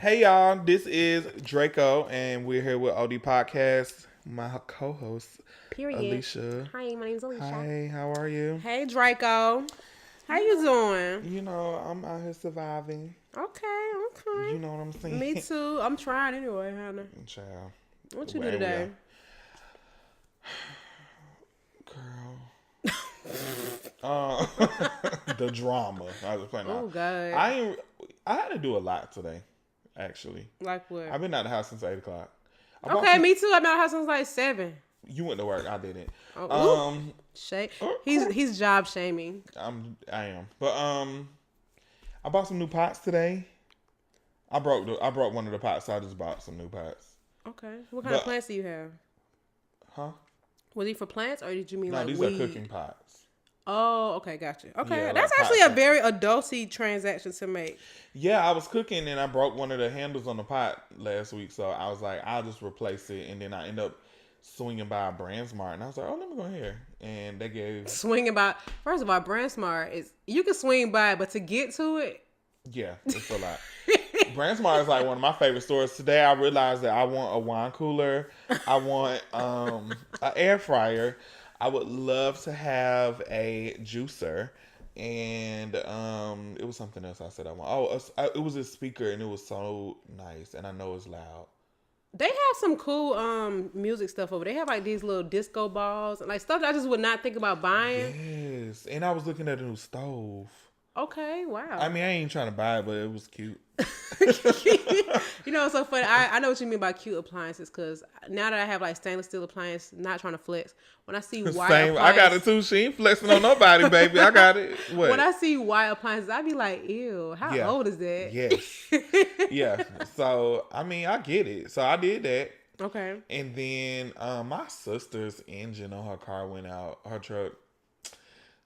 Hey y'all, this is Draco, and we're here with OD Podcast. My co-host, Period. Alicia. Hi, my name's Alicia. Hi, how are you? Hey, Draco. How you doing? You know, I'm out here surviving. Okay. You know what I'm saying? Me too. I'm trying anyway, Hannah. Child. What you do today? Girl. The drama. I was playing. Oh God. I had to do a lot today, actually. Like what? I've been out of the house since 8 o'clock. Okay, me too. I've been out of the house since like 7. You went to work. I didn't. He's job shaming. I am. But I bought some new pots today. I broke one of the pots, so I just bought some new pots. Okay. What kind of plants do you have? Huh? Was he for plants, or did you mean like these weed? are cooking pots. Oh, okay, gotcha. Okay, Yeah, that's like actually a very adulty transaction to make. Yeah, I was cooking and I broke one of the handles on the pot last week, so I was like, I'll just replace it, and then I end up swinging by BrandSmart, and I was like, oh, let me go here, and they gave swinging by. First of all, BrandSmart is you can swing by it, but to get to it, yeah, it's a lot. BrandSmart is like one of my favorite stores. Today I realized that I want a wine cooler. I want an air fryer. I would love to have a juicer. And it was something else I said I want. Oh, it was a speaker, and it was so nice. And I know it's loud. They have some cool music stuff over. They have like these little disco balls and like stuff that I just would not think about buying. Yes. And I was looking at a new stove. Okay, wow. I mean, I ain't trying to buy it, but it was cute. You know, it's so funny. I know what you mean by cute appliances, because now that I have like stainless steel appliance, not trying to flex. When I see white appliances, I got it too. She ain't flexing on nobody, baby. I got it. What? When I see white appliances, I be like, ew, how old is that? Yes. Yeah. So, I mean, I get it. So I did that. Okay. And then my sister's engine on her car went out, her truck.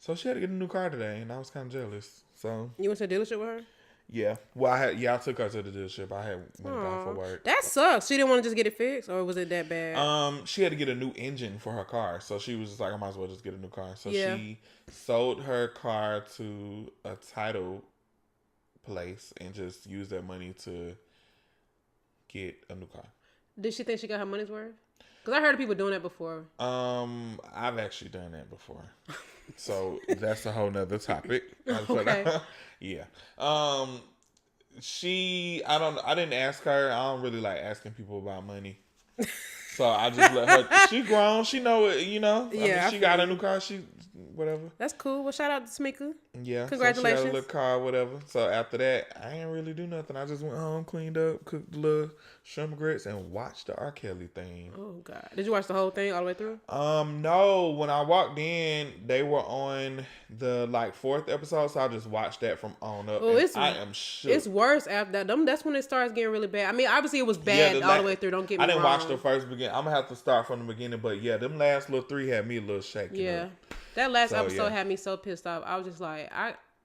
So she had to get a new car today, and I was kind of jealous. So you went to the dealership with her? Yeah. Well, I took her to the dealership. I had went down for work. That sucks. She didn't want to just get it fixed, or was it that bad? She had to get a new engine for her car, so she was just like, I might as well just get a new car. So she sold her car to a title place and just used that money to get a new car. Did she think she got her money's worth? Because I heard of people doing that before. I've actually done that before. So that's a whole nother topic. Okay. Yeah. I didn't ask her. I don't really like asking people about money. So I just let her. She grown. She know it. You know. Yeah. I mean, she got a new car. She whatever. That's cool. Well, shout out to Smika. Yeah. Congratulations. So she had a little car, whatever. So after that, I didn't really do nothing. I just went home, cleaned up, cooked the little shrimp and grits, and watched the R. Kelly thing. Oh God! Did you watch the whole thing all the way through? No. When I walked in, they were on the 4th episode, so I just watched that from on up. Oh, I am shook. It's worse after that. That's when it starts getting really bad. I mean, obviously it was bad all the way through. Don't get me wrong. I didn't watch the first beginning. I'm gonna have to start from the beginning, but yeah, them last little 3 had me a little shaky. Yeah, that last episode had me so pissed off. I was just like,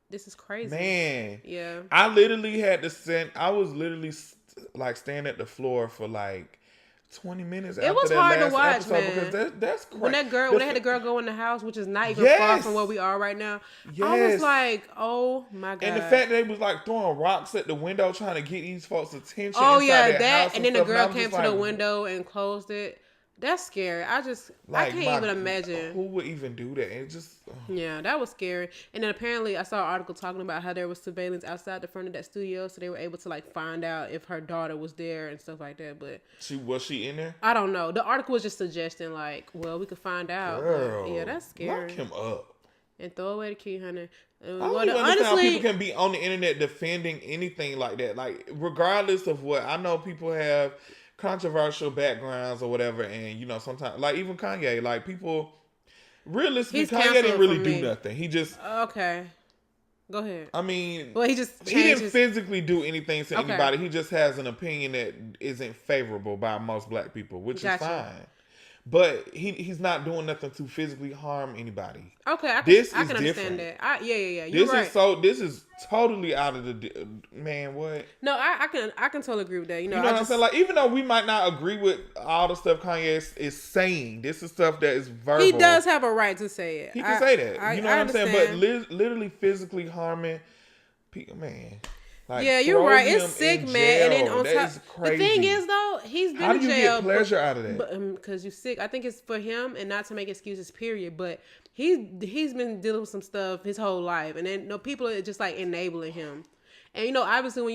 this is crazy, man. Yeah, I literally had to send. I was literally standing at the floor for 20 minutes. It was hard to watch, man. Because that's crazy. When they had the girl go in the house, which is not even far from where we are right now. Yes. I was like, oh my God. And the fact that they was throwing rocks at the window trying to get these folks' attention. Oh yeah, that. And then the girl came to the window and closed it. That's scary. I can't even imagine. Who would even do that? It just... Yeah, that was scary. And then apparently I saw an article talking about how there was surveillance outside the front of that studio, so they were able to find out if her daughter was there and stuff like that. But was she in there? I don't know. The article was just suggesting we could find out. Girl, yeah, that's scary. Lock him up. And throw away the key, honey. I don't even understand how people can be on the internet defending anything like that. Regardless of what, I know people have controversial backgrounds or whatever, and sometimes even Kanye, people realistically, Kanye didn't really do nothing. He just okay. Go ahead. I mean, well, he didn't physically do anything to anybody. He just has an opinion that isn't favorable by most black people, which is fine. But he's not doing nothing to physically harm anybody. Okay, I can understand that. Yeah. You're right. This is totally out of the man. What? No, I can totally agree with that. You know what I'm saying? Even though we might not agree with all the stuff Kanye is saying, this is stuff that is verbal. He does have a right to say it. He can say that. You know what I'm saying? But literally physically harming people, man. Like, yeah, you're throw right. him It's sick, in man. And then jail. on That top, is the thing crazy. is though, he's been How do in you jail, get pleasure out of that? but because you're sick. I think it's for him and not to make excuses. Period. But he's been dealing with some stuff his whole life, and then people are just like enabling him. And obviously, when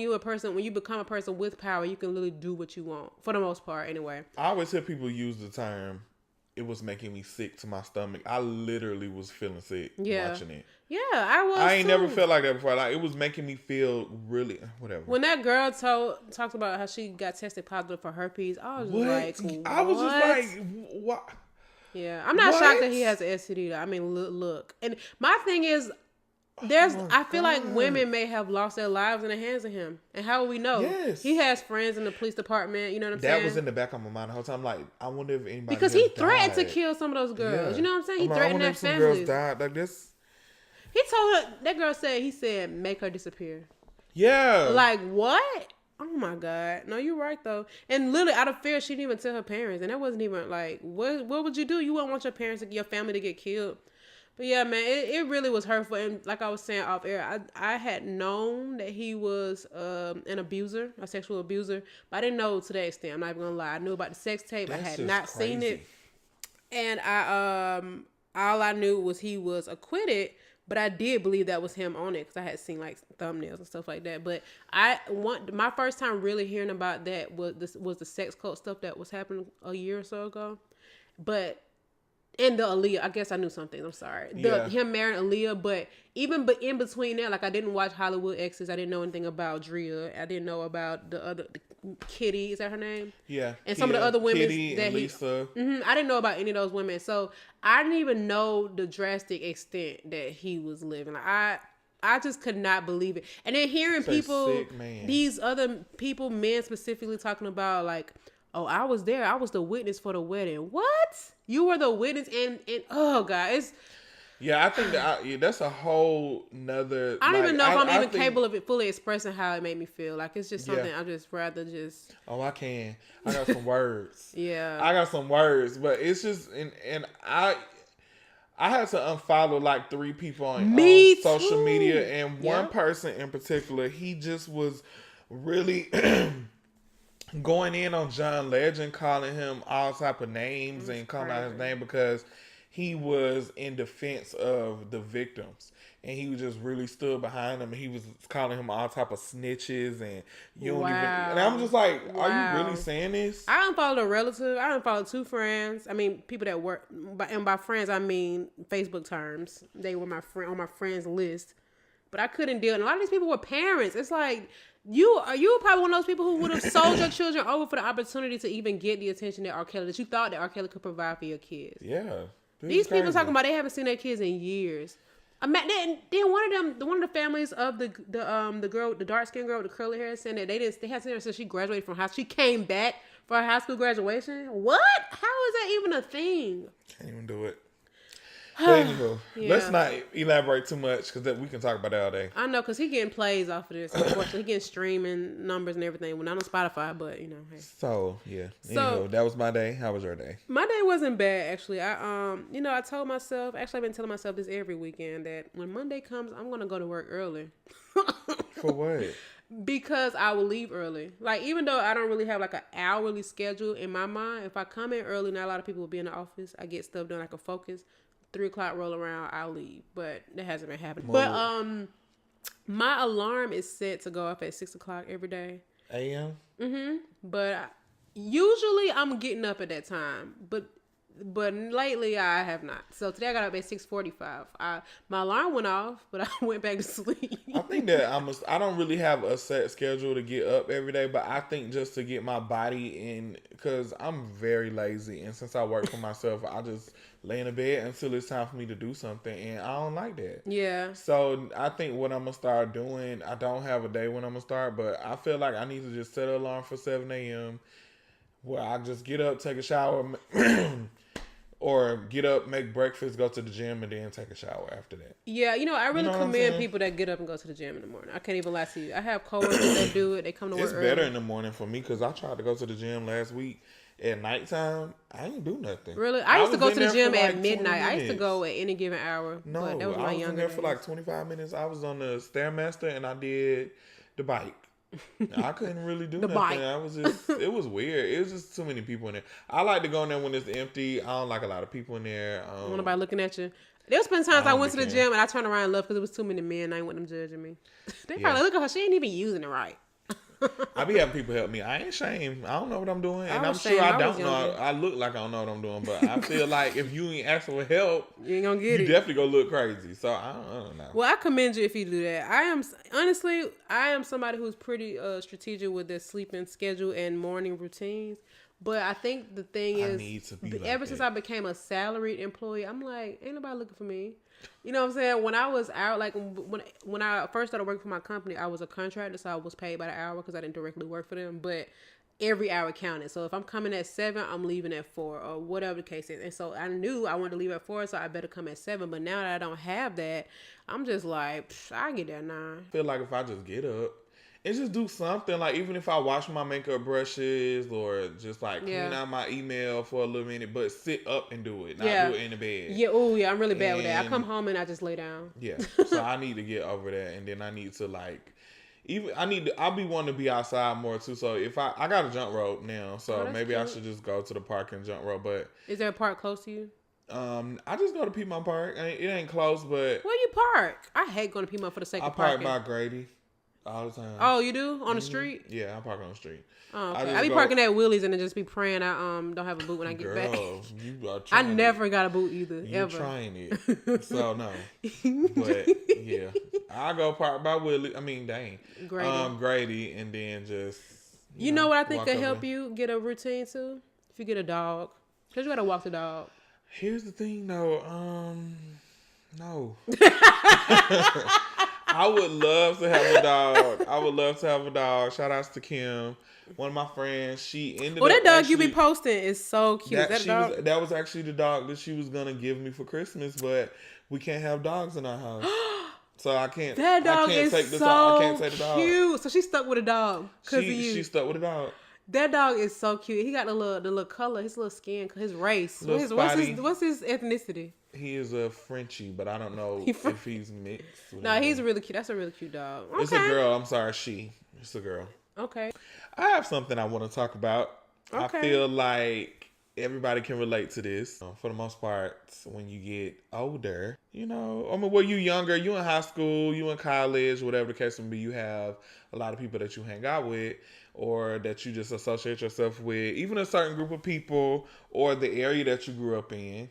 you become a person with power, you can literally do what you want for the most part. Anyway, I always hear people use the term, "It was making me sick to my stomach." I literally was feeling sick watching it. Yeah, I was. I ain't too. never felt like that before. Like, it was making me feel really whatever. When that girl talked about how she got tested positive for herpes, I was just like, I was just like, what? Yeah, I'm not shocked that he has an STD. Though. I mean, look, and my thing is, I feel like women may have lost their lives in the hands of him, and how will we know? Yes, he has friends in the police department. You know what I'm saying? That was in the back of my mind the whole time. Like, I wonder if anybody because he threatened to kill some of those girls. Yeah. You know what I'm saying? He I'm threatened like, their some families. girls died like this. He told her that girl said make her disappear. Yeah, like what? Oh my God. No, you're right though. And literally out of fear, she didn't even tell her parents. And that wasn't even like, what would you do? You wouldn't want your family to get killed. But yeah, man, it really was hurtful. And like I was saying off air, I had known that he was an abuser, a sexual abuser. But I didn't know to that extent. I'm not even gonna lie. I knew about the sex tape. That's I had not crazy. seen it. And all I knew was he was acquitted. But I did believe that was him on it because I had seen like thumbnails and stuff like that. But my first time really hearing about that was the sex cult stuff that was happening a year or so ago. But and the Aaliyah, I guess I knew something. I'm sorry. Him marrying Aaliyah, but in between that, like I didn't watch Hollywood Exes. I didn't know anything about Drea. I didn't know about the Kitty. Is that her name? Yeah. And some of the other women Kitty that and Lisa. I didn't know about any of those women. So I didn't even know the drastic extent that he was living. Like I just could not believe it. And then hearing people, these other people, men specifically talking about like, oh, I was there. I was the witness for the wedding. What? You were the witness and oh God, it's... Yeah, I think that's a whole nother... I don't even know if I'm even capable of it fully expressing how it made me feel. Like, it's just something I just rather just... Oh, I can. I got some words. Yeah. I got some words, but it's just... And I had to unfollow like 3 people on social media, and one person in particular, he just was really... going in on John Legend, calling him all type of names and calling out his name because he was in defense of the victims, and he was just really stood behind them, and he was calling him all type of snitches, and you don't even. And I'm just like, are you really saying this? I unfollowed a relative. I unfollowed 2 friends. I mean, people that work, and by friends I mean Facebook terms. They were my friend on my friends list, but I couldn't deal. And a lot of these people were parents. It's like. You were probably one of those people who would have sold your children over for the opportunity to even get the attention that R. Kelly, that you thought that R. Kelly could provide for your kids. Yeah. These people talking about they haven't seen their kids in years. Then one of the families of the girl, the dark skinned girl with the curly hair, saying that they hadn't seen her since she graduated from high school. She came back for her high school graduation. What? How is that even a thing? Can't even do it. But anywho, let's not elaborate too much because we can talk about that all day. I know, because he getting plays off of this. Unfortunately, he getting streaming numbers and everything. Well, not on Spotify, but you know. Hey. So yeah. Anywho, that was my day. How was your day? My day wasn't bad actually. I told myself. Actually, I've been telling myself this every weekend that when Monday comes, I'm gonna go to work early. For what? Because I will leave early. Like, even though I don't really have like an hourly schedule in my mind, if I come in early, not a lot of people will be in the office. I get stuff done. I can focus. 3 o'clock roll around, I'll leave. But that hasn't been happening. But my alarm is set to go off at 6 o'clock every day. AM? Mm-hmm. But usually I'm getting up at that time. But lately I have not. So today I got up at 6:45. My alarm went off, but I went back to sleep. I think that I don't really have a set schedule to get up every day, but I think just to get my body in, because I'm very lazy, and since I work for myself, I just lay in the bed until it's time for me to do something, and I don't like that. Yeah. So I think what I'm gonna start doing, I don't have a day when I'm gonna start, but I feel like I need to just set an alarm for 7 a.m. where I just get up, take a shower, or get up, make breakfast, go to the gym, and then take a shower after that. Yeah, I really commend people that get up and go to the gym in the morning. I can't even lie to you. I have coworkers that do it. They come to work early. It's better in the morning for me because I tried to go to the gym last week. At nighttime, I ain't do nothing. Really? I used to go to the gym at midnight. I used to go at any given hour. No, but that was my I was in there for like 25 minutes. I was on the Stairmaster and I did The bike. I couldn't really do The nothing. bike. I was just, it was weird. It was just too many people in there. I like to go in there when it's empty. I don't like a lot of people in there. Want nobody looking at you. There's been times I don't went to be the caring. gym and I turned around and left because it was too many men. I ain't want them judging me. They Yeah. probably look at her. She ain't even using it right. I be having people help me. I ain't ashamed. I don't know what I'm doing, and I'm was sure ashamed. I I was don't know. younger. I look like I don't know what I'm doing, but I feel like if you ain't asking for help, You ain't gonna you get it. definitely gonna look crazy. So I don't know. Well, I commend you if you do that. I am somebody who's pretty strategic with their sleeping schedule and morning routines. But I think the thing is, need to be like ever since that. I became a salaried employee, I'm like, ain't nobody looking for me. You know what I'm saying? When I was out, like when I first started working for my company, I was a contractor, so I was paid by the hour because I didn't directly work for them. But every hour counted. So if I'm coming at 7, I'm leaving at 4 or whatever the case is. And so I knew I wanted to leave at 4, so I better come at 7. But now that I don't have that, I'm just like, I get there 9. I feel like if I just get up and just do something, like even if I wash my makeup brushes or just like clean out my email for a little minute, but sit up and do it, not do it in the bed. Yeah, oh yeah, I'm really bad with that. I And- come home and I just lay down. Yeah, so I need to get over that, and then I need to like, I'll be wanting to be outside more too. So if I got a jump rope now, so that's maybe I cute. should just go to the park and jump rope. But Is there a park close to you? I just go to Piedmont Park. It ain't close, but Where you park? I hate going to Piedmont for the sake I of park parking. by Grady all the time. Oh, you do? On the street? Yeah, I park on the street. Oh, I okay. just I be go- parking at Willie's and then just be praying I don't have a boot when I get back. Girl, you are I trying never got a boot either, You're ever. trying it. So no. But yeah. I go park by Willie. I mean, dang. Grady. Grady, and then just You know what I think walk could over. help you get a routine too? If you get a dog. Because you got to walk the dog. Here's the thing though, no. I would love to have a dog. Shout outs to Kim. One of my friends, she ended up That dog actually, you be posting is so cute. That dog. that was actually the dog that she was gonna give me for Christmas, but we can't have dogs in our house. So I can't. That dog I can't is take this so I can't take the dog. cute. So she's stuck with a dog because of you. She stuck with a dog. That dog is so cute. He got the little color, his little skin, his race. Little What's his ethnicity? He is a Frenchie, but I don't know if he's mixed. With No, anything. he's really cute. That's a really cute dog. Okay. It's a girl. I'm sorry, it's a girl. Okay. I have something I want to talk about. Okay. I feel like everybody can relate to this. For the most part, when you get older, when you younger, you in high school, you in college, whatever the case may be, you have a lot of people that you hang out with or that you just associate yourself with, even a certain group of people or the area that you grew up in.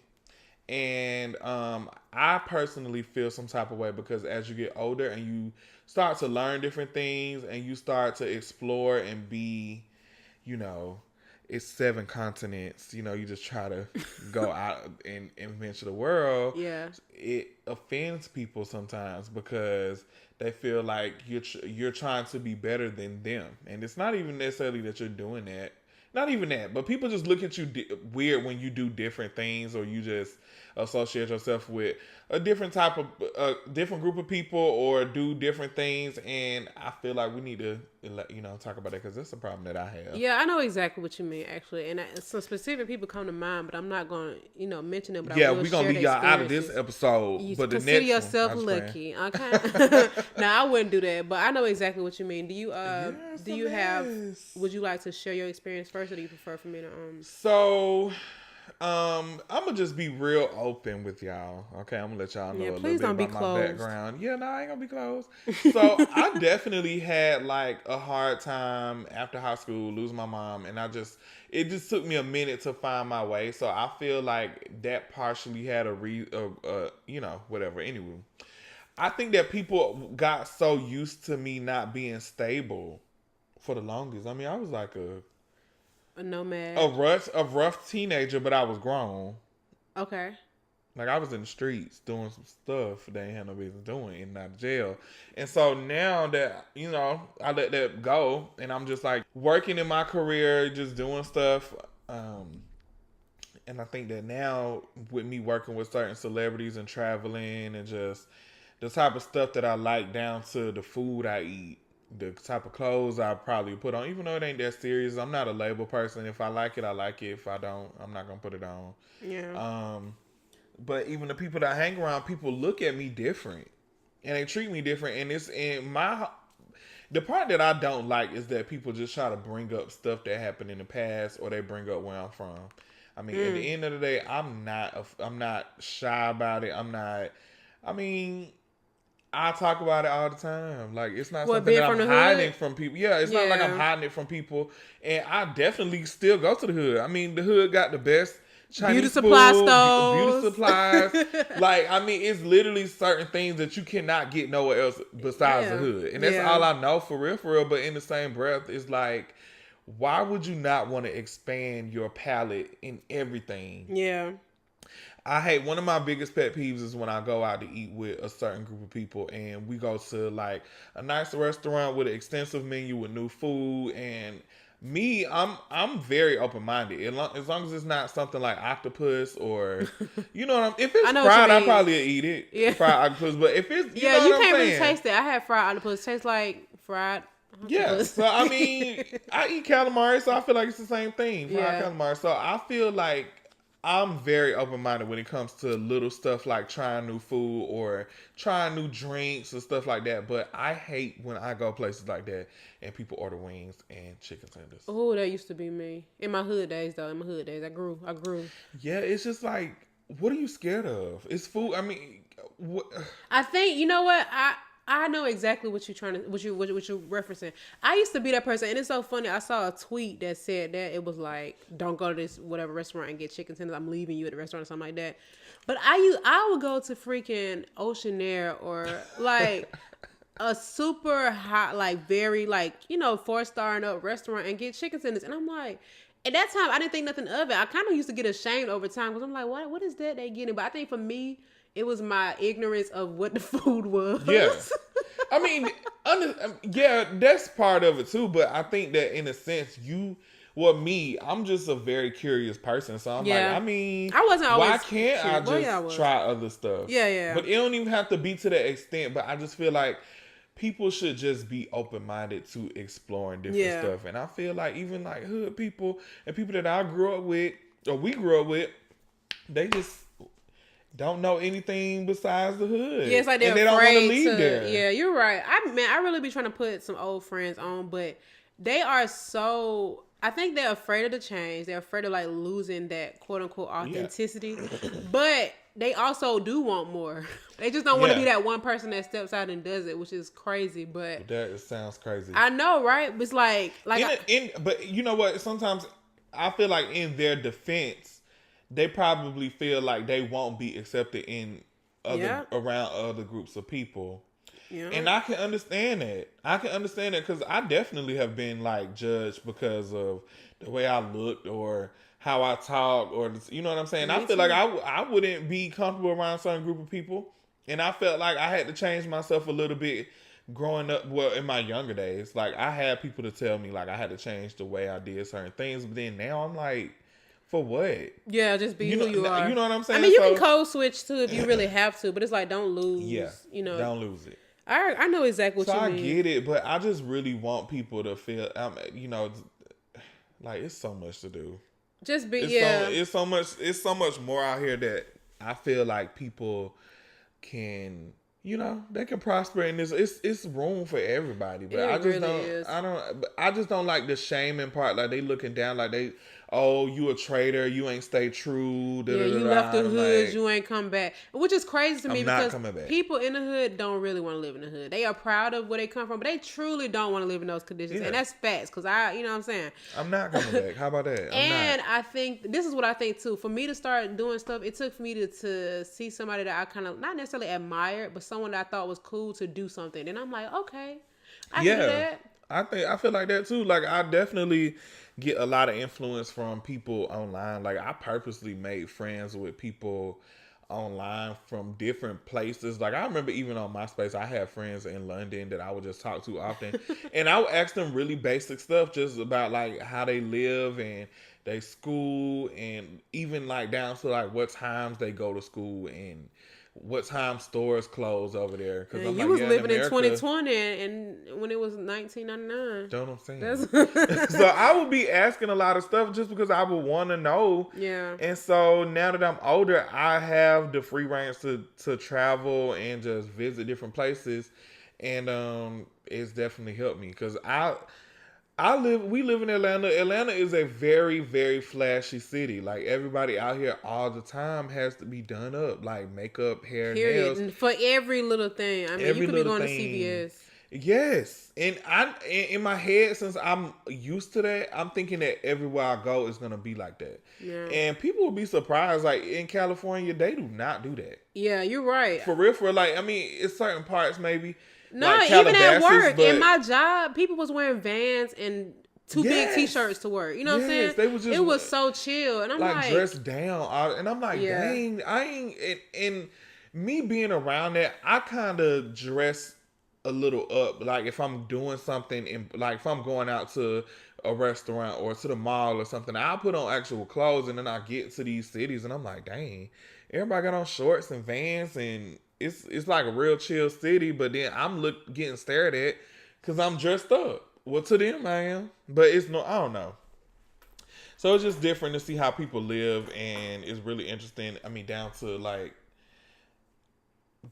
And I personally feel some type of way because as you get older and you start to learn different things and you start to explore and be, it's 7 continents, you just try to go out and venture the world. Yeah. It offends people sometimes because they feel like you're trying to be better than them. And it's not even necessarily that you're doing that. Not even that, but people just look at you weird when you do different things or you just associate yourself with a different type of, different group of people or do different things. And I feel like we need to, talk about that because that's a problem that I have. Yeah, I know exactly what you mean, actually. And some specific people come to mind, but I'm not going to, mention them. But Yeah, we're we're going to leave y'all out of this episode. You but the consider next yourself one, lucky, okay? No, I wouldn't do that, but I know exactly what you mean. Do you would you like to share your experience first, or do you prefer for me to So, I'm gonna just be real open with y'all. Okay, I'm gonna let y'all know a little please bit don't be about my closed. background. Yeah, no, I ain't gonna be closed. So I definitely had like a hard time after high school, losing my mom, and it just took me a minute to find my way. So I feel like that partially had whatever. Anyway, I think that people got so used to me not being stable for the longest. I mean, I was like a nomad? a rough teenager, but I was grown. Okay. Like I was in the streets doing some stuff they ain't had no business doing and not of jail. And so now that, I let that go and I'm just like working in my career, just doing stuff. And I think that now with me working with certain celebrities and traveling and just the type of stuff that I like down to the food I eat, the type of clothes I probably put on, even though it ain't that serious. I'm not a label person. If I like it, I like it. If I don't, I'm not going to put it on. Yeah. But even the people that I hang around, people look at me different. And they treat me different. And The part that I don't like is that people just try to bring up stuff that happened in the past, or they bring up where I'm from. I mean, at the end of the day, I'm not shy about it. I'm not. I mean, I talk about it all the time. Like, it's not What, something being that from I'm the hiding hood? from people. Yeah, it's not like I'm Yeah. hiding it from people. And I definitely still go to the hood. I mean, the hood got the best Beauty Chinese supply food, beauty stores. supplies. Like, I mean, it's literally certain things that you cannot get nowhere else besides the Yeah. hood. And that's Yeah. all I know for real, for real. But in the same breath, it's like, why would you not want to expand your palette in everything? Yeah. I hate, one of my biggest pet peeves is when I go out to eat with a certain group of people and we go to like a nice restaurant with an extensive menu with new food. And me, I'm very open minded as long as it's not something like octopus or, you know what I'm. If I it's know what you fried, I mean. probably eat it, Yeah. fried octopus. But if it's, you Yeah, know you what I'm can't really saying. taste it. I had fried octopus. Tastes like fried Yeah, octopus. so I mean, I eat calamari, so I feel like it's the same thing, fried Yeah. calamari. So I feel like I'm very open minded when it comes to little stuff like trying new food or trying new drinks and stuff like that. But I hate when I go places like that and people order wings and chicken tenders. Oh, that used to be me. In my hood days, though. In my hood days, I grew. Yeah, it's just like, what are you scared of? It's food. I mean, what? I think, you know what? I know exactly what you're trying to, what you're referencing. I used to be that person, and it's so funny. I saw a tweet that said that it was like, "Don't go to this whatever restaurant and get chicken tenders. I'm leaving you at the restaurant or something like that." But I would go to freaking Ocean Air or like a super hot, like very like 4-star and up restaurant and get chicken tenders, and I'm like. At that time, I didn't think nothing of it. I kind of used to get ashamed over time because I'm like, what is that they getting? But I think for me, it was my ignorance of what the food was. Yeah. I mean, yeah, that's part of it too. But I think that in a sense, I'm just a very curious person. So I'm like, I mean, I wasn't always why can't I curious. Well, yeah, I just was. try other stuff? Yeah, yeah. But it don't even have to be to that extent. But I just feel like people should just be open minded to exploring different stuff. And I feel like even like hood people and people that I grew up with or we grew up with, they just don't know anything besides the hood. Yeah, it's like they're and they don't want to afraid leave there. Yeah, you're right. I really be trying to put some old friends on, but they are so. I think they're afraid of the change. They're afraid of like losing that quote unquote authenticity, but they also do want more. They just don't want to be that one person that steps out and does it, which is crazy. But that sounds crazy. I know, right? It's like but you know what? Sometimes I feel like in their defense, they probably feel like they won't be accepted in around other groups of people. Yeah. And I can understand that. Because I definitely have been like judged because of the way I looked or how I talk or you know what I'm saying. I feel like I wouldn't be comfortable around a certain group of people, and I felt like I had to change myself a little bit growing up. Well, in my younger days, like I had people to tell me like I had to change the way I did certain things, but then now I'm like, for what? Yeah, just be who you are. You know what I'm saying? I mean, you can code switch too if you really have to, but it's like don't lose. Yeah, don't lose it. I know exactly what you mean. So I get it, but I just really want people to feel, like it's so much to do. Just be it's so much more out here that I feel like people can, they can prosper in this. It's room for everybody, but I just don't like the shaming part. Like they looking down, like you a traitor, you ain't stay true. You left the hood, you ain't come back, which is crazy to me because people in the hood don't really want to live in the hood. They are proud of where they come from, but they truly don't want to live in those conditions, and that's facts. Because you know what I'm saying. I'm not coming back. How about that? I think this is what I think too. For me to start doing stuff, it took for me to see somebody that I kind of not necessarily admired, but someone that I thought was cool to do something, and I'm like, okay, I can do that. I feel like that too. Like I definitely get a lot of influence from people online. Like I purposely made friends with people online from different places. Like I remember even on MySpace, I had friends in London that I would just talk to often, and I would ask them really basic stuff just about like how they live and they school, and even like down to like what times they go to school and what time stores close over there. Because you was living in 2020 and when it was 1999. Don't know what I'm saying. So I would be asking a lot of stuff just because I would want to know. Yeah. And so now that I'm older, I have the free range to travel and just visit different places. and it's definitely helped me because we live in Atlanta. Atlanta is a very, very flashy city. Like everybody out here all the time has to be done up, like makeup, hair, Period. nails, And for every little thing. I mean, every you could be little going to thing. CVS. Yes, and in my head, since I'm used to that, I'm thinking that everywhere I go is gonna be like that. Yeah. And people will be surprised. Like in California, they do not do that. Yeah, you're right. For real, for like, I mean, it's certain parts maybe. No, like even at Calabasas, work, but in my job, people was wearing Vans and two big T-shirts to work. You know what I'm saying? They was just, it was so chill, and I'm like dressed down, and I'm like, Yeah. dang, I ain't. And me being around that, I kind of dress a little up. Like if I'm doing something, and like if I'm going out to a restaurant or to the mall or something, I'll put on actual clothes, and then I get to these cities, and I'm like, dang, everybody got on shorts and Vans, and it's like a real chill city. But then I'm getting stared at because I'm dressed up. Well, to them I am, but it's no, I don't know. So it's just different to see how people live, and it's really interesting. I mean, down to like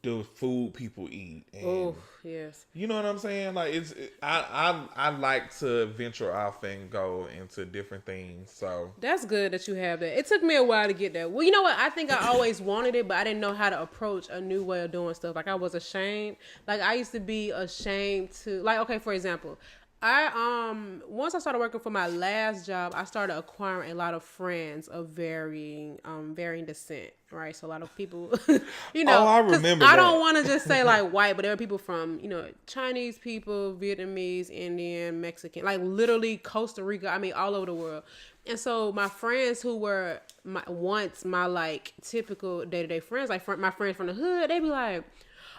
the food people eat. And, oh yes, you know what I'm saying? Like I like to venture off and go into different things. So that's good that you have that. It took me a while to get that. Well, you know what? I think I always wanted it, but I didn't know how to approach a new way of doing stuff. Like I was ashamed. Like I used to be ashamed to, like, okay, for example, once I started working for my last job, I started acquiring a lot of friends of varying descent, right? So a lot of people, you know, I remember I that. don't want to just say like white, but there are people from, you know, Chinese people, Vietnamese, Indian, Mexican, like literally Costa Rica. I mean, all over the world. And so my friends who were my like typical day-to-day friends, like my friends from the hood, they be like,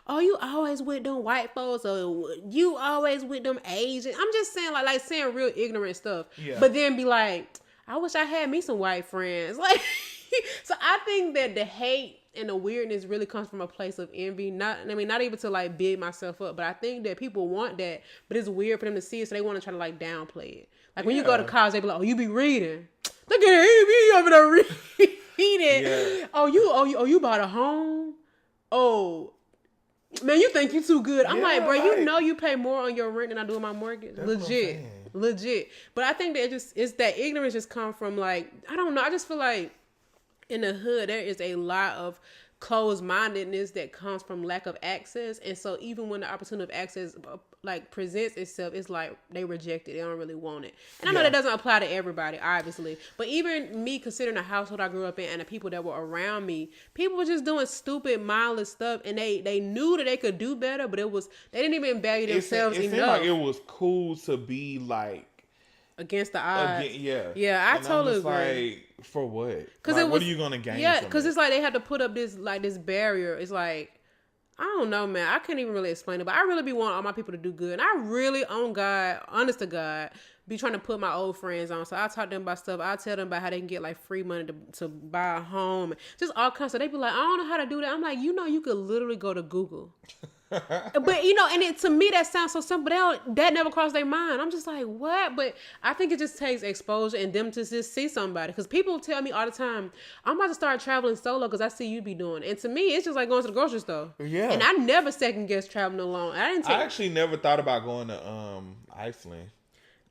oh, you always with them white folks, or you always with them Asian. I'm just saying, like saying real ignorant stuff. Yeah. But then be like, I wish I had me some white friends. Like, so I think that the hate and the weirdness really comes from a place of envy. Not even to like big myself up, but I think that people want that, but it's weird for them to see it, so they want to try to like downplay it. Like when you go to college, they be like, oh, you be reading. Look at him, he over there reading. Yeah. Oh, you bought a home? Oh. Man, you think you too good. I'm like, bro, you know you pay more on your rent than I do on my mortgage. Legit. But I think that it's that ignorance just come from like, I don't know. I just feel like in the hood, there is a lot of closed-mindedness that comes from lack of access. And so even when the opportunity of access like presents itself, it's like they reject it. They don't really want it. And I know that doesn't apply to everybody, obviously. But even me, considering the household I grew up in and the people that were around me, people were just doing stupid, mindless stuff. And they knew that they could do better, but they didn't even value themselves enough. It seemed like it was cool to be like against the odds. Yeah, I totally agree. Like, for what? Because like, what are you gonna gain? Yeah, because it's like they had to put up this barrier. It's like, I don't know, man. I can't even really explain it, but I really be wanting all my people to do good, and I really, on God, honest to God, be trying to put my old friends on. So I talk to them about stuff. I tell them about how they can get like free money to buy a home, just all kinds of. They be like, I don't know how to do that. I'm like, you could literally go to Google. But and to me that sounds so simple. That never crossed their mind. I'm just like, what? But I think it just takes exposure and them to just see somebody. Because people tell me all the time, I'm about to start traveling solo because I see you be doing it. And to me, it's just like going to the grocery store. Yeah. And I never second guess traveling alone. I actually never thought about going to Iceland.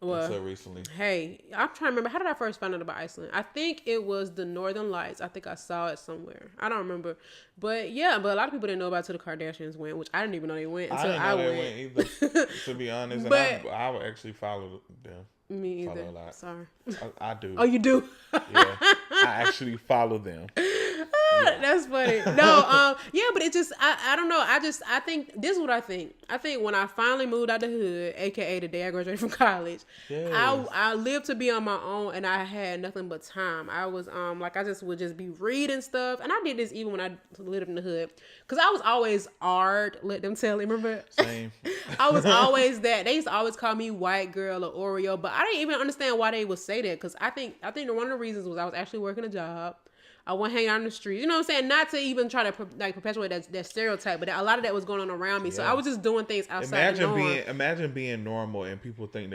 Until recently. Hey, I'm trying to remember. How did I first find out about Iceland? I think it was the Northern Lights. I think I saw it somewhere. I don't remember. But yeah, but a lot of people didn't know about it till the Kardashians went, which I didn't even know they went until I went. They went either, to be honest. But, and I would actually follow them. Me either. Follow a lot. Sorry. I do. Oh, you do? Yeah. I actually follow them. Yeah. That's funny. No, yeah, but it just, I don't know. I think, this is what I think. I think when I finally moved out the hood, aka the day I graduated from college, yes. I lived to be on my own and I had nothing but time. I was, like, I just would just be reading stuff. And I did this even when I lived in the hood. Cause I was always Ard, let them tell you, remember? Same. I was always that. They used to always call me white girl or Oreo, but I didn't even understand why they would say that. Cause I think one of the reasons was I was actually working a job. I wasn't hanging out in the streets. You know what I'm saying? Not to even try to perpetuate that stereotype, but a lot of that was going on around me. So I was just doing things outside the norm. Imagine being normal and people thinking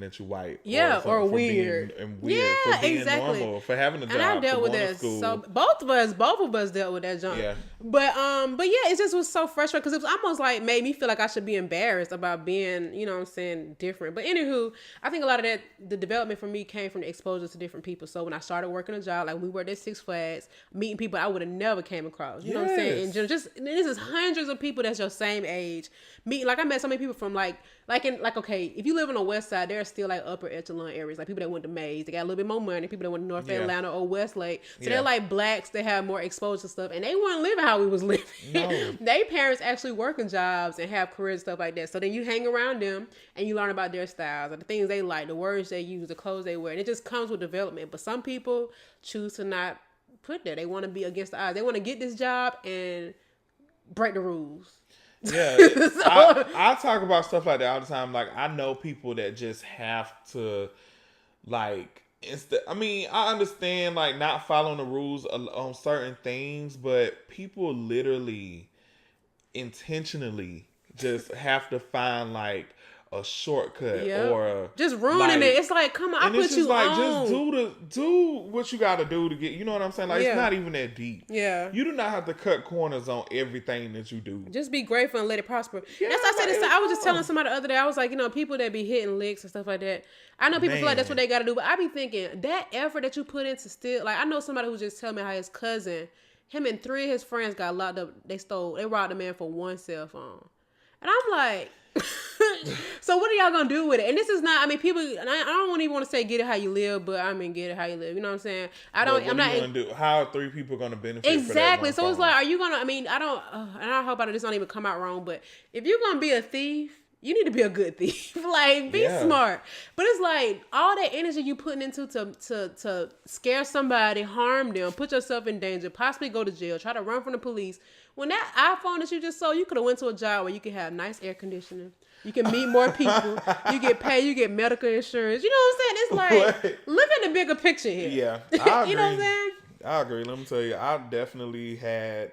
that you're white. Yeah, or weird. Yeah, for being exactly. Normal, for having a job. And I dealt with that. So both of us dealt with that junk. Yeah. But yeah, it just was so frustrating because it was almost like made me feel like I should be embarrassed about being, you know what I'm saying, different. But anywho, I think a lot of that, the development for me came from the exposure to different people. So when I started working a job, like we worked at Six Flags, meeting people I would have never came across. You know what I'm saying? And this is hundreds of people that's your same age. Like I met so many people from okay, if you live on the west side, there are still like upper echelon areas, like people that went to Mays, they got a little bit more money, people that went to North Atlanta or Westlake. So they're like blacks, they have more exposure to stuff, and they weren't living how we was living. No. They parents actually working jobs and have careers and stuff like that. So then you hang around them and you learn about their styles, and the things they like, the words they use, the clothes they wear, and it just comes with development. But some people choose to not put there. They want to be against the odds. They want to get this job and break the rules. Yeah, I talk about stuff like that all the time. Like, I know people that just have to, like, I understand, like, not following the rules on certain things, but people literally intentionally just have to find, like, a shortcut or just ruining it. It's like, come on, I put you on. Just do what you got to do to get. You know what I'm saying? Like it's not even that deep. Yeah, you do not have to cut corners on everything that you do. Just be grateful and let it prosper. Yeah, that's what I said. I was just telling somebody the other day. I was like, people that be hitting licks and stuff like that. I know people feel like that's what they got to do, but I be thinking that effort that you put into still. Like I know somebody who just told me how his cousin, him and 3 of his friends got locked up. They robbed a man for 1 cell phone, and I'm like. So what are y'all gonna do with it? And this is not, people, and I don't even want to say get it how you live, but get it how you live. You know what I'm saying? How are 3 people gonna benefit? Exactly. So it's like, are you gonna? And I hope this don't even come out wrong, but if you're gonna be a thief, you need to be a good thief. Like, be smart. But it's like all that energy you putting into to scare somebody, harm them, put yourself in danger, possibly go to jail, try to run from the police. When that iPhone that you just sold, you could have went to a job where you could have nice air conditioning. You can meet more people. You get paid. You get medical insurance. You know what I'm saying? It's like, look at the bigger picture here. Yeah, I agree. You know what I'm saying? I agree. Let me tell you, I definitely had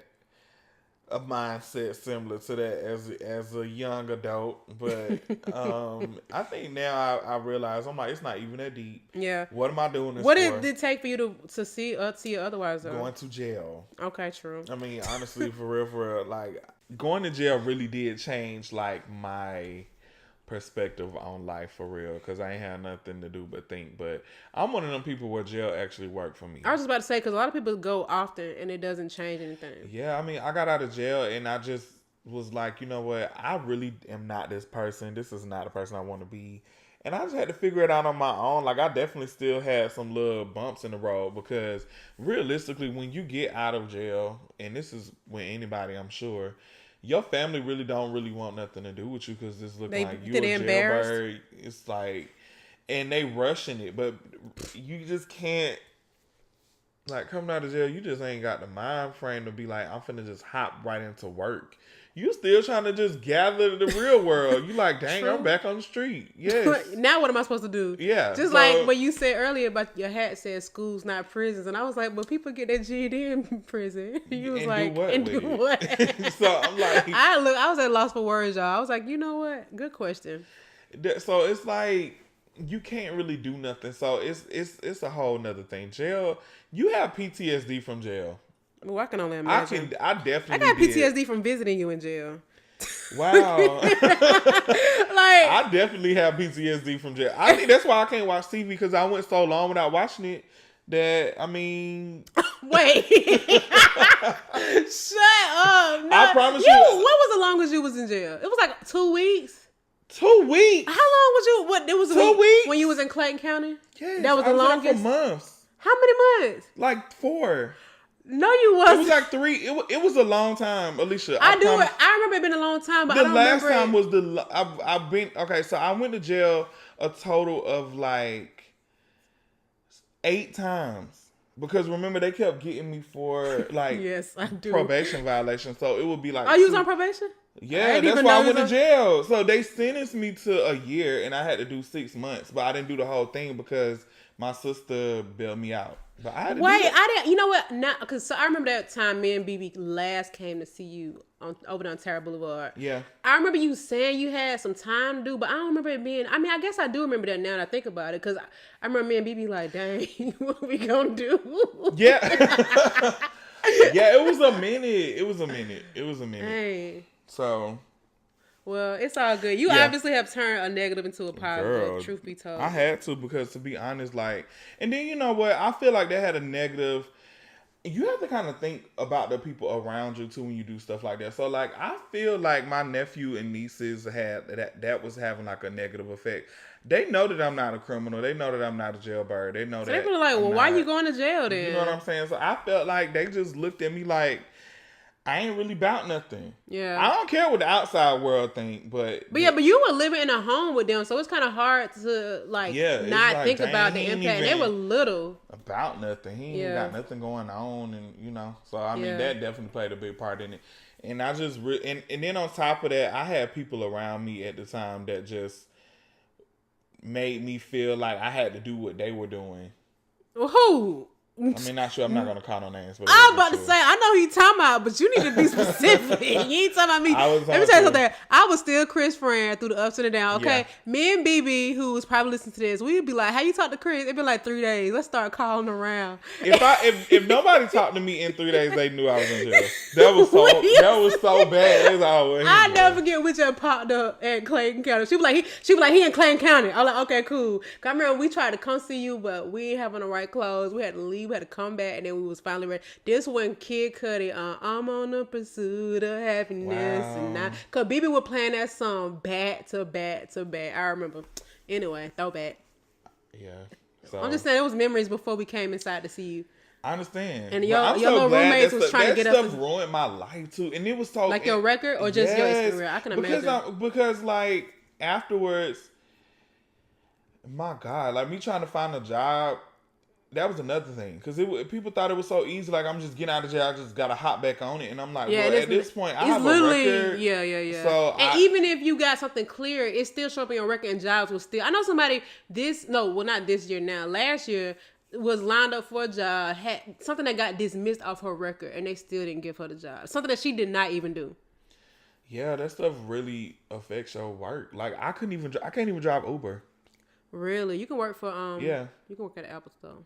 a mindset similar to that as a young adult, but I think now I realize I'm like, it's not even that deep. Yeah. What am I doing this what for? What did it take for you to see it otherwise though? Going to jail. Okay, true. Honestly, for real, like going to jail really did change like my perspective on life for real, because I ain't had nothing to do but think. But I'm one of them people where jail actually worked for me. I was just about to say, because a lot of people go often and it doesn't change anything. Yeah, I got out of jail and I just was like, you know what, I really am not this person. This is not the person I want to be. And I just had to figure it out on my own. Like, I definitely still had some little bumps in the road, because realistically, when you get out of jail, and this is when anybody, I'm sure, your family really don't want nothing to do with you, because it's looking like you a jailbird. It's like, and they rushing it, but you just can't, like, coming out of jail, you just ain't got the mind frame to be like, I'm finna just hop right into work. You still trying to just gather the real world. You like, dang, I'm back on the street. Yes. Now what am I supposed to do? Yeah. Just like what you said earlier about your hat said schools, not prisons. And I was like, but people get their GED in prison. You was and like, do what? So I'm like. I was at loss for words, y'all. I was like, you know what? Good question. So it's like, you can't really do nothing. So it's a whole nother thing. Jail, you have PTSD from jail. Well, I can only imagine. I definitely. I got PTSD from visiting you in jail. Wow. I definitely have PTSD from jail. I think that's why I can't watch TV, because I went so long without watching it that, Wait. Shut up. No. I promise you. What was the longest you was in jail? It was like 2 weeks. 2 weeks. How long was you? What? It was 2 weeks when you was in Clayton County. Yes, that was the longest. There for months. How many months? Like 4. No, you wasn't. It was like 3. It was a long time, Alicia. I remember it been a long time, but the I don't last remember time was I've been okay. So I went to jail a total of like 8 times. Because remember, they kept getting me for like yes, I do. probation violation. So it would be like, oh, you was on probation? Yeah, that's why I went to jail. So they sentenced me to a year, and I had to do 6 months, but I didn't do the whole thing because my sister bailed me out. But I had to Wait, do that. I didn't. You know what? Now, because I remember that time me and BB last came to see you over there on Terra Boulevard. Yeah. I remember you saying you had some time to do, but I don't remember it being. I mean, I guess I do remember that now that I think about it, because I remember me and BB like, dang, what we gonna do? Yeah. Yeah, it was a minute. Dang. So. Well, it's all good. You obviously have turned a negative into a positive, Girl, truth be told. I had to, because to be honest, like, and then you know what? I feel like that had a negative. You have to kind of think about the people around you too when you do stuff like that. So like, I feel like my nephew and nieces had that was having like a negative effect. They know that I'm not a criminal. They know that I'm not a jailbird. They know so that. they were like, well, why you going to jail then? You know what I'm saying? So I felt like they just looked at me like, I ain't really about nothing. Yeah. I don't care what the outside world think, but you were living in a home with them, so it's kind of hard to not like, think dang, about the he ain't impact. They even were little. about nothing. He ain't got nothing going on, and you know. So I mean, that definitely played a big part in it. And I just and then on top of that, I had people around me at the time that just made me feel like I had to do what they were doing. Well, who? I mean, not sure. I'm not gonna call no names. But I'm about to say, I know who you talking about, but you need to be specific. You ain't talking about me. Let me tell you something. I was still Chris' friend through the ups and the downs. Okay, me and BB, who was probably listening to this, we'd be like, "How you talk to Chris?" It'd be like 3 days. Let's start calling around. If nobody talked to me in 3 days, they knew I was in jail. That was so bad. I never forget which one popped up at Clayton County. She was like, he in Clayton County. I was like, okay, cool. 'Cause I remember we tried to come see you, but we didn't have on the right clothes. We had to leave. We had to come back, and then we was finally ready. This one, Kid Cudi, I'm on the pursuit of happiness. Wow. Cause BB was playing that song back to back to back. I remember. Anyway, throwback. Yeah. So I'm just saying, it was memories before we came inside to see you. I understand. And your little roommates was trying to get us. That stuff ruined my life too, and it was so like your record or just your experience. I can imagine because like afterwards, my God, like me trying to find a job. That was another thing, because people thought it was so easy. Like, I'm just getting out of jail, I just gotta hop back on it, and I'm like, well, at this point, I have a record. Yeah. So even if you got something clear, it still show up in your record, and jobs will still. I know somebody not this year now. Last year was lined up for a job, had something that got dismissed off her record, and they still didn't give her the job. Something that she did not even do. Yeah, that stuff really affects your work. Like, I can't even drive Uber. Really, you can work for yeah, you can work at the Apple Store.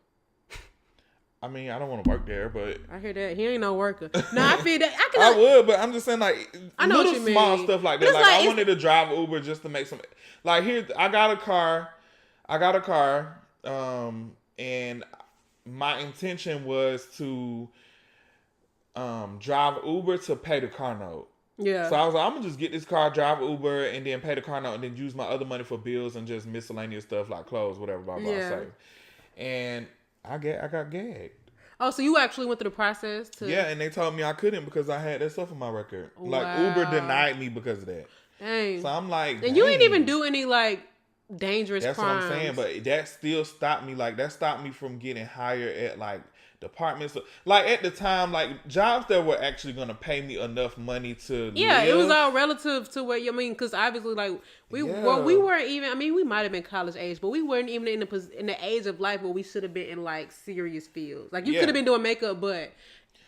I mean, I don't want to work there, but I hear that he ain't no worker. No, I feel that I would, but I'm just saying, like, I know little what you small mean. stuff like that. Like I wanted to drive Uber just to make some. Like, here, I got a car, and my intention was to drive Uber to pay the car note. Yeah. So I was like, I'm gonna just get this car, drive Uber, and then pay the car note, and then use my other money for bills and just miscellaneous stuff like clothes, whatever, blah blah. Yeah. Save. And I got gagged. Oh, so you actually went through the process to... Yeah, and they told me I couldn't because I had that stuff on my record. Wow. Like, Uber denied me because of that. Dang. So I'm like, and you ain't even do any, like, dangerous crimes. That's what I'm saying, but that still stopped me. Like, that stopped me from getting hired at, like, departments. Like, at the time, like, jobs that were actually going to pay me enough money to live. It was all relative to what you mean, because obviously, like, we weren't even, I mean, we might have been college age, but we weren't even in the age of life where we should have been in, like, serious fields. Like, you could have been doing makeup, but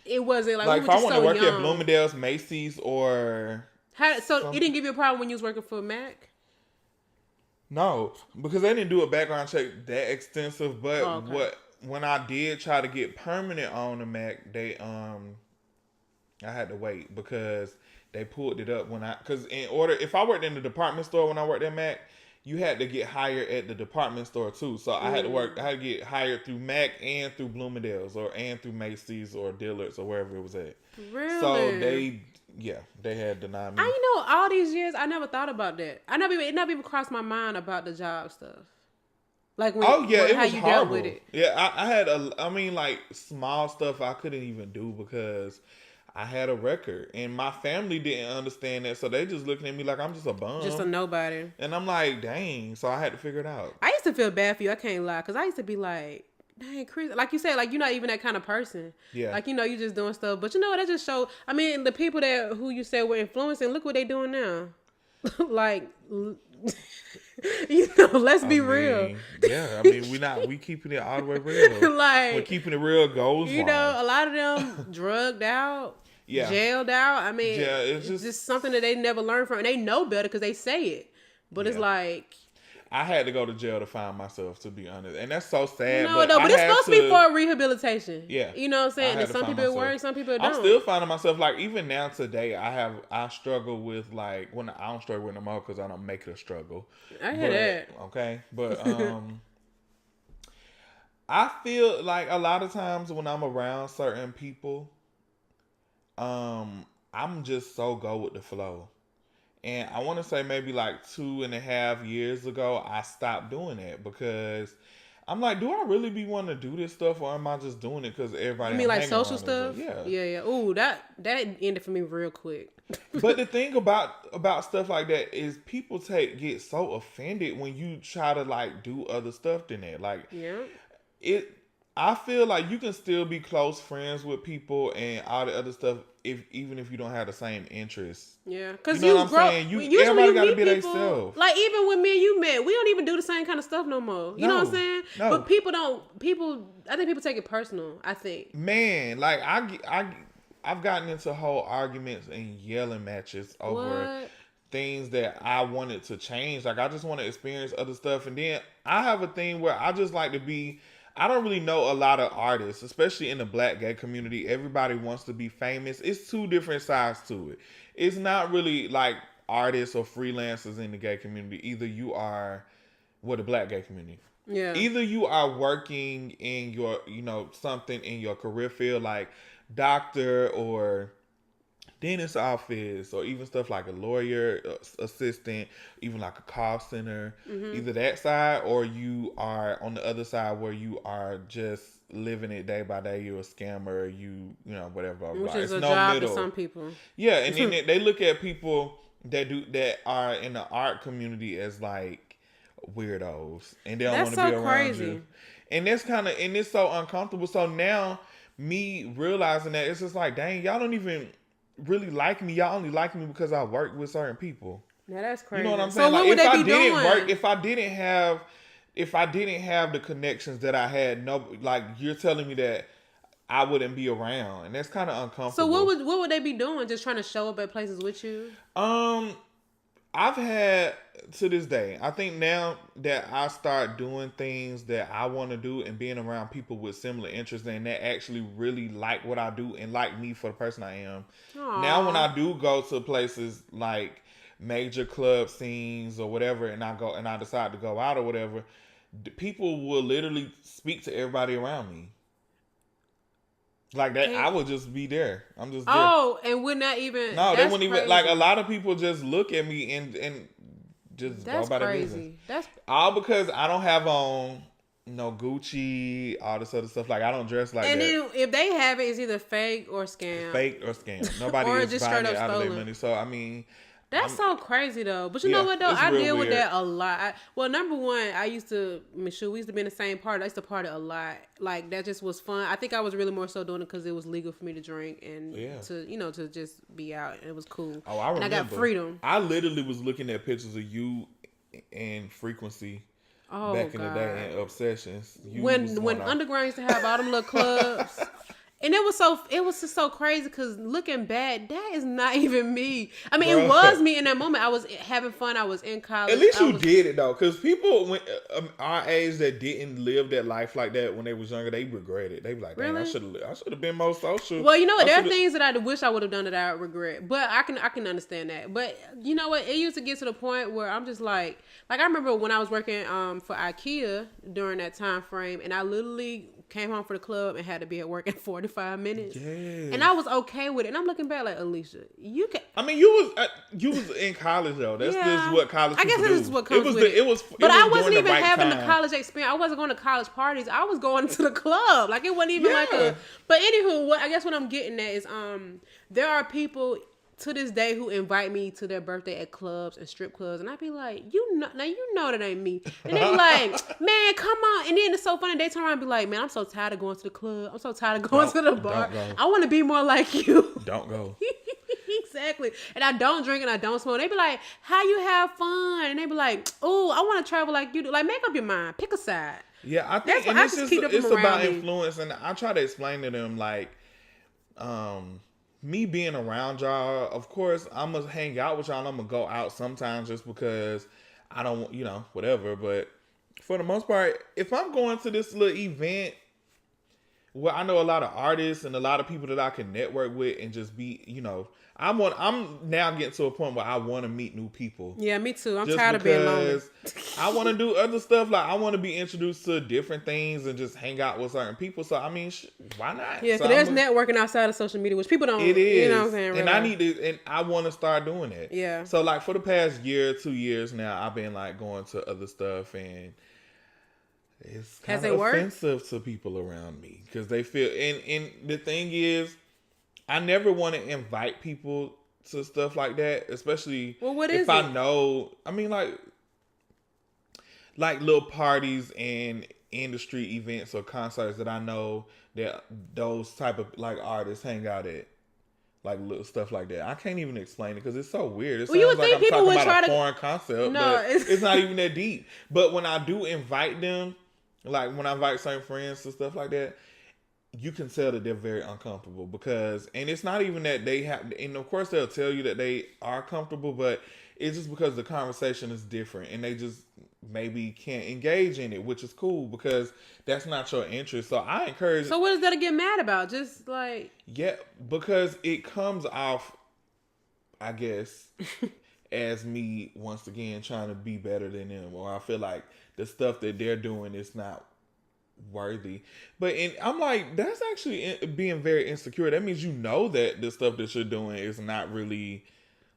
it wasn't, like we were if I just want so to work young. at Bloomingdale's, Macy's, or... So, it didn't give you a problem when you was working for Mac? No, because they didn't do a background check that extensive, but when I did try to get permanent on the Mac, they I had to wait because they pulled it up because if I worked in the department store when I worked at Mac, you had to get hired at the department store too. So I had to get hired through Mac and through Bloomingdale's and through Macy's or Dillard's or wherever it was at. Really? So they had denied me. You know, all these years I never thought about that. It never even crossed my mind about the job stuff. Like it was how you horrible. dealt with it. Yeah, I had like small stuff I couldn't even do because I had a record, and my family didn't understand that, so they just looking at me like I'm just a bum, just a nobody. And I'm like, dang. So I had to figure it out. I used to feel bad for you. I can't lie, because I used to be like, dang, Chris, like you said, like you're not even that kind of person. Yeah. Like, you know, you just doing stuff, but you know what? That just showed. I mean, the people who you said were influencing, look what they doing now. Like, let's be real. Yeah, I mean, we keeping it all the way real. Like, we're keeping it real goes wrong. a lot of them drugged out, jailed out. I mean, it's just something that they never learned from, and they know better because they say it. But it's like, I had to go to jail to find myself, to be honest, and that's so sad. No, but it's supposed to be for rehabilitation. Yeah, you know what I'm saying. And some people it works, some people it don't. I'm still finding myself, like, even now today, I struggle with, like, when I don't struggle with no more because I don't make it a struggle. I hear that. Okay, but I feel like a lot of times when I'm around certain people, I'm just so go with the flow. And I want to say maybe like 2.5 years ago, I stopped doing that because I'm like, do I really be wanting to do this stuff, or am I just doing it because everybody? You mean like social stuff? Yeah. Ooh, that ended for me real quick. But the thing about stuff like that is people get so offended when you try to like do other stuff than that. Like, I feel like you can still be close friends with people and all the other stuff even if you don't have the same interests. Yeah, because you know what I'm saying? Everybody got to be themselves. Like, even when me and you met, we don't even do the same kind of stuff no more. You know what I'm saying? No. But I think people take it personal. I think. Man, like I've gotten into whole arguments and yelling matches over things that I wanted to change. Like, I just want to experience other stuff, and then I have a thing where I just like to be. I don't really know a lot of artists, especially in the Black gay community. Everybody wants to be famous. It's two different sides to it. It's not really like artists or freelancers in the gay community. Either you are, the Black gay community. Yeah. Either you are working in your, something in your career field, like doctor or dentist office, or even stuff like a lawyer assistant, even like a call center. Mm-hmm. Either that side, or you are on the other side where you are just living it day by day. You're a scammer, whatever. Which is a job to some people. Yeah, and then they look at people that are in the art community as like weirdos, and they don't want to be around you. And that's and it's so uncomfortable. So now, me realizing that, it's just like, dang, y'all don't even really like me. Y'all only like me because I work with certain people. Now that's crazy. You know what I'm saying? So what would they be doing? If I didn't have the connections that I had, like, you're telling me that I wouldn't be around, and that's kind of uncomfortable. So what would they be doing? Just trying to show up at places with you? I've had, to this day, I think now that I start doing things that I want to do and being around people with similar interests and that actually really like what I do and like me for the person I am. Aww. Now when I do go to places like major club scenes or whatever, and I decide to go out or whatever, people will literally speak to everybody around me. Like that, I would just be there. I'm just there. Oh, and would not even. No, they wouldn't even. Like, a lot of people just look at me and just go by their business. That's all because I don't have on no Gucci, all this other stuff. Like, I don't dress like that. And then if they have it, it's either fake or scam. Nobody is buying it out of their money. So I mean. That's so crazy though. But you know what though? I deal with that a lot. Number one, we used to be in the same party. I used to party a lot. Like, that just was fun. I think I was really more so doing it because it was legal for me to drink and to just be out. And it was cool. Oh, I remember. And I got freedom. I literally was looking at pictures of you and Frequency back in the day and Obsessions. When Underground used to have all them little clubs. And it was just so crazy because looking back, that is not even me. I mean, it was me in that moment. I was having fun. I was in college. At least you did it though, because people our age that didn't live that life like that when they was younger, they regret it. They be like, "Dang, really? I should have been more social." Well, you know what? There are things that I wish I would have done that I regret, but I can understand that. But you know what? It used to get to the point where I'm just like I remember when I was working for IKEA during that time frame, and I literally came home for the club and had to be at work in 45 minutes. Yes. And I was okay with it. And I'm looking back like, Alicia, you can. I mean, you was in college though. That's just what college. I guess this is what comes with it. But I wasn't even having the college experience. I wasn't going to college parties. I was going to the club. Like, it wasn't even like a. But anywho, I guess what I'm getting at is there are people to this day who invite me to their birthday at clubs and strip clubs, and I'd be like, you know that ain't me. And they be like, man, come on. And then it's so funny, they turn around and be like, man, I'm so tired of going to the club. I'm so tired of going to the bar. I want to be more like you. Don't go. Exactly. And I don't drink and I don't smoke. They be like, how you have fun? And they be like, oh, I want to travel like you do. Like, make up your mind. Pick a side. Yeah, I think, That's why and I it's just just, keep them it's around about me. influence, and I try to explain to them, like, me being around y'all, of course, I'm going to hang out with y'all, and I'm going to go out sometimes just because I don't, whatever, but for the most part, if I'm going to this little event, well, I know a lot of artists and a lot of people that I can network with and just be, I'm now getting to a point where I want to meet new people. Yeah, me too. I'm just tired of being lonely. I want to do other stuff. Like, I want to be introduced to different things and just hang out with certain people. So, I mean, why not? Yeah, because there's networking outside of social media, which people don't. It is. You know what I'm saying? And I need to, and I want to start doing it. Yeah. So, like, for the past year, 2 years now, I've been, like, going to other stuff, and it's kind of offensive to people around me because they feel, and the thing is, I never want to invite people to stuff like that, especially if I know, I mean, like little parties and industry events or concerts that I know that those type of like artists hang out at. Like little stuff like that. I can't even explain it because it's so weird. It sounds you would like think I'm people talking would about try a to foreign concept, but it's not even that deep. But when I do invite them, like when I invite certain friends to stuff like that, you can tell that they're very uncomfortable because, and it's not even that they have, and of course they'll tell you that they are comfortable, but it's just because the conversation is different and they just maybe can't engage in it, which is cool because that's not your interest. So I encourage. So what is that to get mad about? Just like. Yeah, because it comes off, I guess, as me once again trying to be better than them, or I feel like the stuff that they're doing is not worthy. But I'm like, that's actually being very insecure. That means that the stuff that you're doing is not really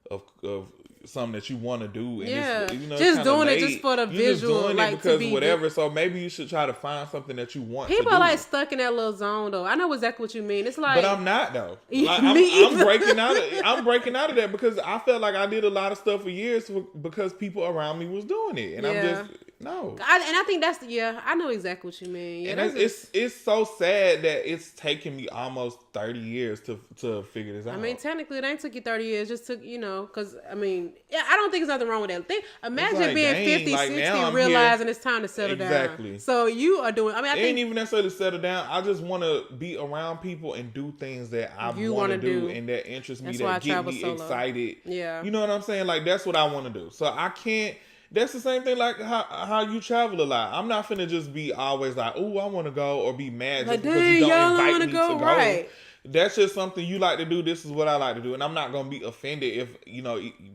of something that you want to do. And it's, just doing it just for the you're visual, just doing like it because to be whatever. So maybe you should try to find something that you want. People to do. are like stuck in that little zone though. I know exactly what you mean. It's like, but I'm not though. Like, I'm breaking out. I'm breaking out of that because I felt like I did a lot of stuff for years because people around me was doing it, and I'm just no. I think that's I know exactly what you mean. Yeah, and it's so sad that it's taken me almost 30 years to figure this out. I mean, technically, it ain't took you 30 years. Just took, because, I mean, I don't think there's nothing wrong with that. Imagine like, being 50, like 60, realizing it's time to settle down. Exactly. So you are doing, I think. Ain't even necessarily settle down. I just want to be around people and do things that I want to do and that interest me, that get me excited. Yeah. You know what I'm saying? Like, that's what I want to do. So I can't. That's the same thing like how you travel a lot. I'm not finna just be always like, oh, I want to go, or be mad just because you don't invite me to go. Right. That's just something you like to do. This is what I like to do. And I'm not going to be offended if,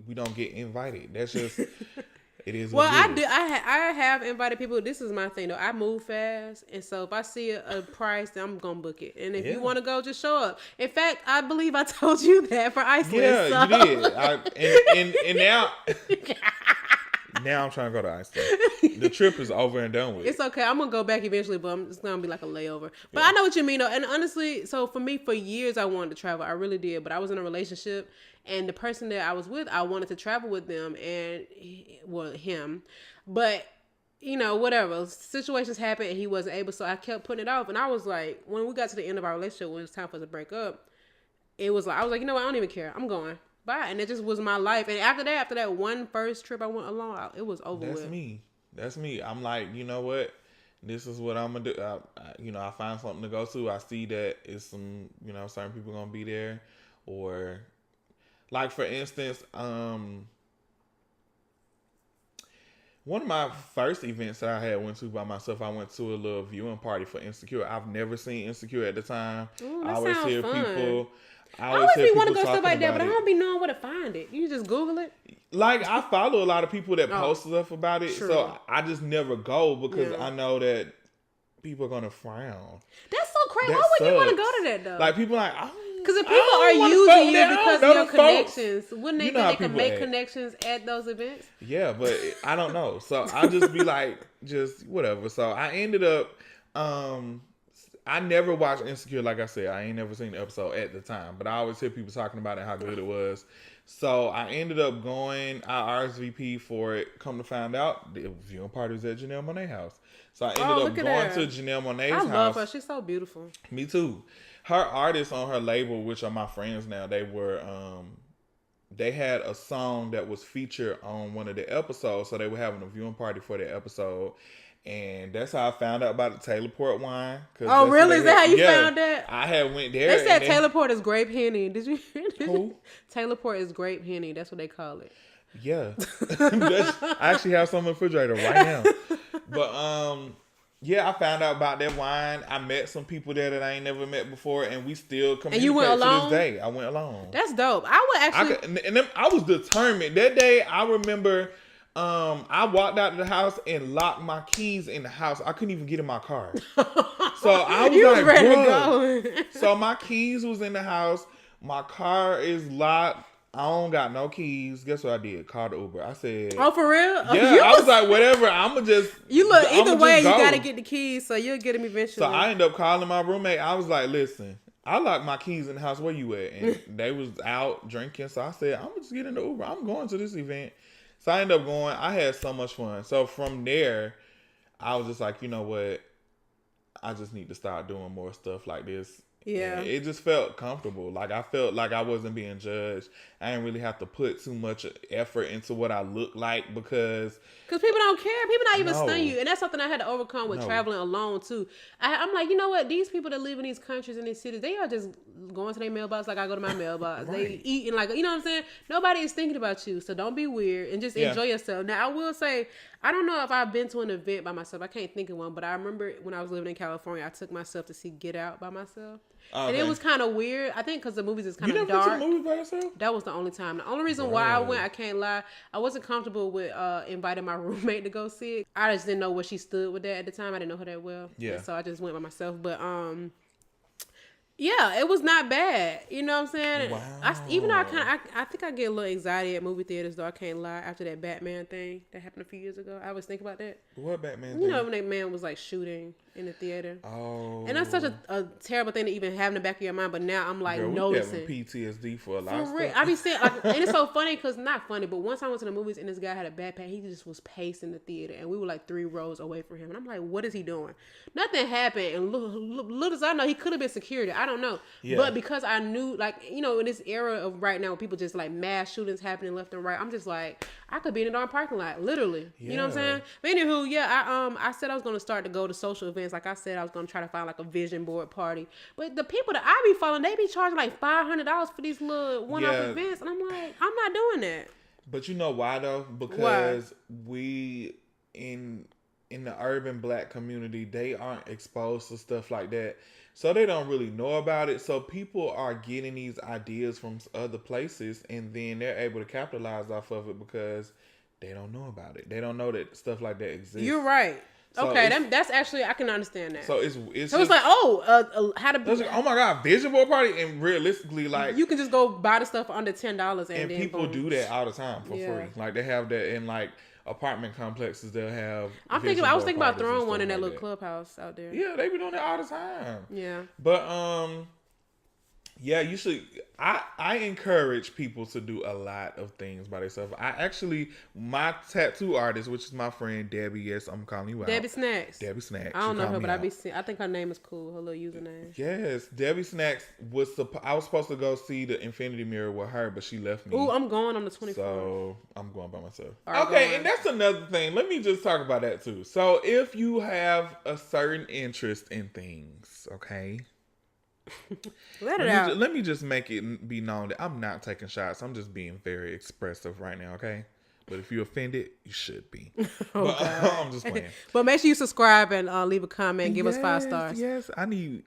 we don't get invited. That's just, it is what it is. I have invited people. This is my thing, though. I move fast. And so if I see a price, then I'm going to book it. And if you want to go, just show up. In fact, I believe I told you that for Iceland. Yeah, so. You did. And now... Now I'm trying to go to Iceland. The trip is over and done with. It's okay. I'm going to go back eventually, but it's going to be like a layover. But I know what you mean, though. And honestly, so for me, for years, I wanted to travel. I really did. But I was in a relationship, and the person that I was with, I wanted to travel with them and, him. But, whatever. Situations happened, and he wasn't able, so I kept putting it off. And I was like, when we got to the end of our relationship, when it was time for us to break up, I was like, you know what? I don't even care. I'm going. Bye. And it just was my life. And after that one first trip I went alone, it was over with. That's me. I'm like, you know what? This is what I'm going to do. I find something to go to. I see that it's some, certain people going to be there. Or, like, for instance, one of my first events that I had went to by myself, I went to a little viewing party for Insecure. I've never seen Insecure at the time. Ooh, I always hear fun. People... I always be want to go stuff like that, but I don't be knowing where to find it. You just Google it. Like, I follow a lot of people that post stuff about it, so I just never go because I know that people are gonna frown. That's so crazy. Why would you want to go to that though? Like, people are like, because if people are using you because of your connections, wouldn't they think they can make connections at those events? Yeah, but I don't know. So I just be like, just whatever. So I ended up. I never watched Insecure, like I said. I ain't never seen the episode at the time, but I always hear people talking about it, how good it was. So I ended up going, I RSVP for it. Come to find out, the viewing party was at Janelle Monáe's house. So I ended up going to Janelle Monáe's house. I love her. She's so beautiful. Me too. Her artists on her label, which are my friends now, they were they had a song that was featured on one of the episodes, so they were having a viewing party for the episode. And that's how I found out about the Taylor Port wine. Oh, really? Is that how you found that? I had went there. They said Taylor Port is grape Henny. Did you? Who? Taylor Port is grape Henny. That's what they call it. Yeah. I actually have some in the refrigerator right now. But yeah, I found out about that wine. I met some people there that I ain't never met before, and we still communicate. And you went alone? To this day. I went alone. That's dope. I would actually. I was determined that day. I remember. I walked out of the house and locked my keys in the house. I couldn't even get in my car. So I was like, ready to go. So my keys was in the house. My car is locked. I don't got no keys. Guess what I did? Called Uber. I said, "Oh, for real?" Yeah. I was like, "Whatever. I'ma just." You look either way. You gotta get the keys, so you'll get them eventually. So I ended up calling my roommate. I was like, "Listen, I locked my keys in the house. Where you at?" And they was out drinking. So I said, "I'm just getting the Uber. I'm going to this event." So I ended up going. I had so much fun. So from there, I was just like, you know what? I just need to start doing more stuff like this. Yeah. And it just felt comfortable. Like I felt like I wasn't being judged. I didn't really have to put too much effort into what I look like because people don't care. People not even studying you. And that's something I had to overcome with traveling alone too. I'm like, you know what? These people that live in these countries and these cities, they are just going to their mailbox like I go to my mailbox. Right. They eating like, you know what I'm saying? Nobody is thinking about you. So don't be weird and just enjoy yourself. Now I will say, I don't know if I've been to an event by myself. I can't think of one, but I remember when I was living in California, I took myself to see Get Out by myself. Okay. And it was kind of weird. I think because the movies is kind of dark. You never took movies by yourself? That was the only time. The only reason why I went, I can't lie, I wasn't comfortable with inviting my roommate to go see it. I just didn't know where she stood with that at the time. I didn't know her that well. Yeah. So I just went by myself. But yeah, it was not bad. You know what I'm saying? Wow. Even though I think I get a little anxiety at movie theaters, though. I can't lie. After that Batman thing that happened a few years ago, I always think about that. What Batman thing? You know when that man was like shooting in the theater. Oh. And that's such a terrible thing to even have in the back of your mind. But now I'm like noticing. PTSD for a lot of stuff. I be saying, like, and it's so funny because not funny, but once I went to the movies and this guy had a backpack, he just was pacing the theater, and we were like 3 rows away from him, and I'm like, what is he doing? Nothing happened, and little as I know, he could have been security. I don't know, but because I knew, like, you know, in this era of right now, where people just like mass shootings happening left and right, I'm just like, I could be in a darn parking lot, literally. Yeah. You know what I'm saying? But anywho, I said I was gonna start to go to social events. Like I said, I was gonna try to find like a vision board party. But the people that I be following, they be charging like $500 for these little one-off events, and I'm like, I'm not doing that. But you know why though? Because we in the urban black community, they aren't exposed to stuff like that. So they don't really know about it. So people are getting these ideas from other places, and then they're able to capitalize off of it because they don't know about it. They don't know that stuff like that exists. You're right. So okay, that's actually, I can understand that. So it's so it's like, how to like, oh my God, vision board party, and realistically, like, you can just go buy the stuff for under $10, and then people do that all the time for free. Like they have that in like apartment complexes. They'll have. I was thinking about throwing one in that little clubhouse out there. Yeah, they be doing that all the time. Yeah, but yeah, you should. I encourage people to do a lot of things by themselves. My tattoo artist, which is my friend Debbie. Yes, I'm calling you out. Debbie Snacks. Debbie Snacks. I don't know her, but I think her name is cool. Her little username. Yes, Debbie Snacks I was supposed to go see the Infinity Mirror with her, but she left me. Ooh, I'm going on the 24th. So I'm going by myself. Okay, and that's another thing. Let me just talk about that too. So if you have a certain interest in things, okay. Let me just make it be known that I'm not taking shots. I'm just being very expressive right now, okay? But if you're offended, you should be. I'm just playing. But make sure you subscribe and leave a comment and give us 5 stars. Yes, I need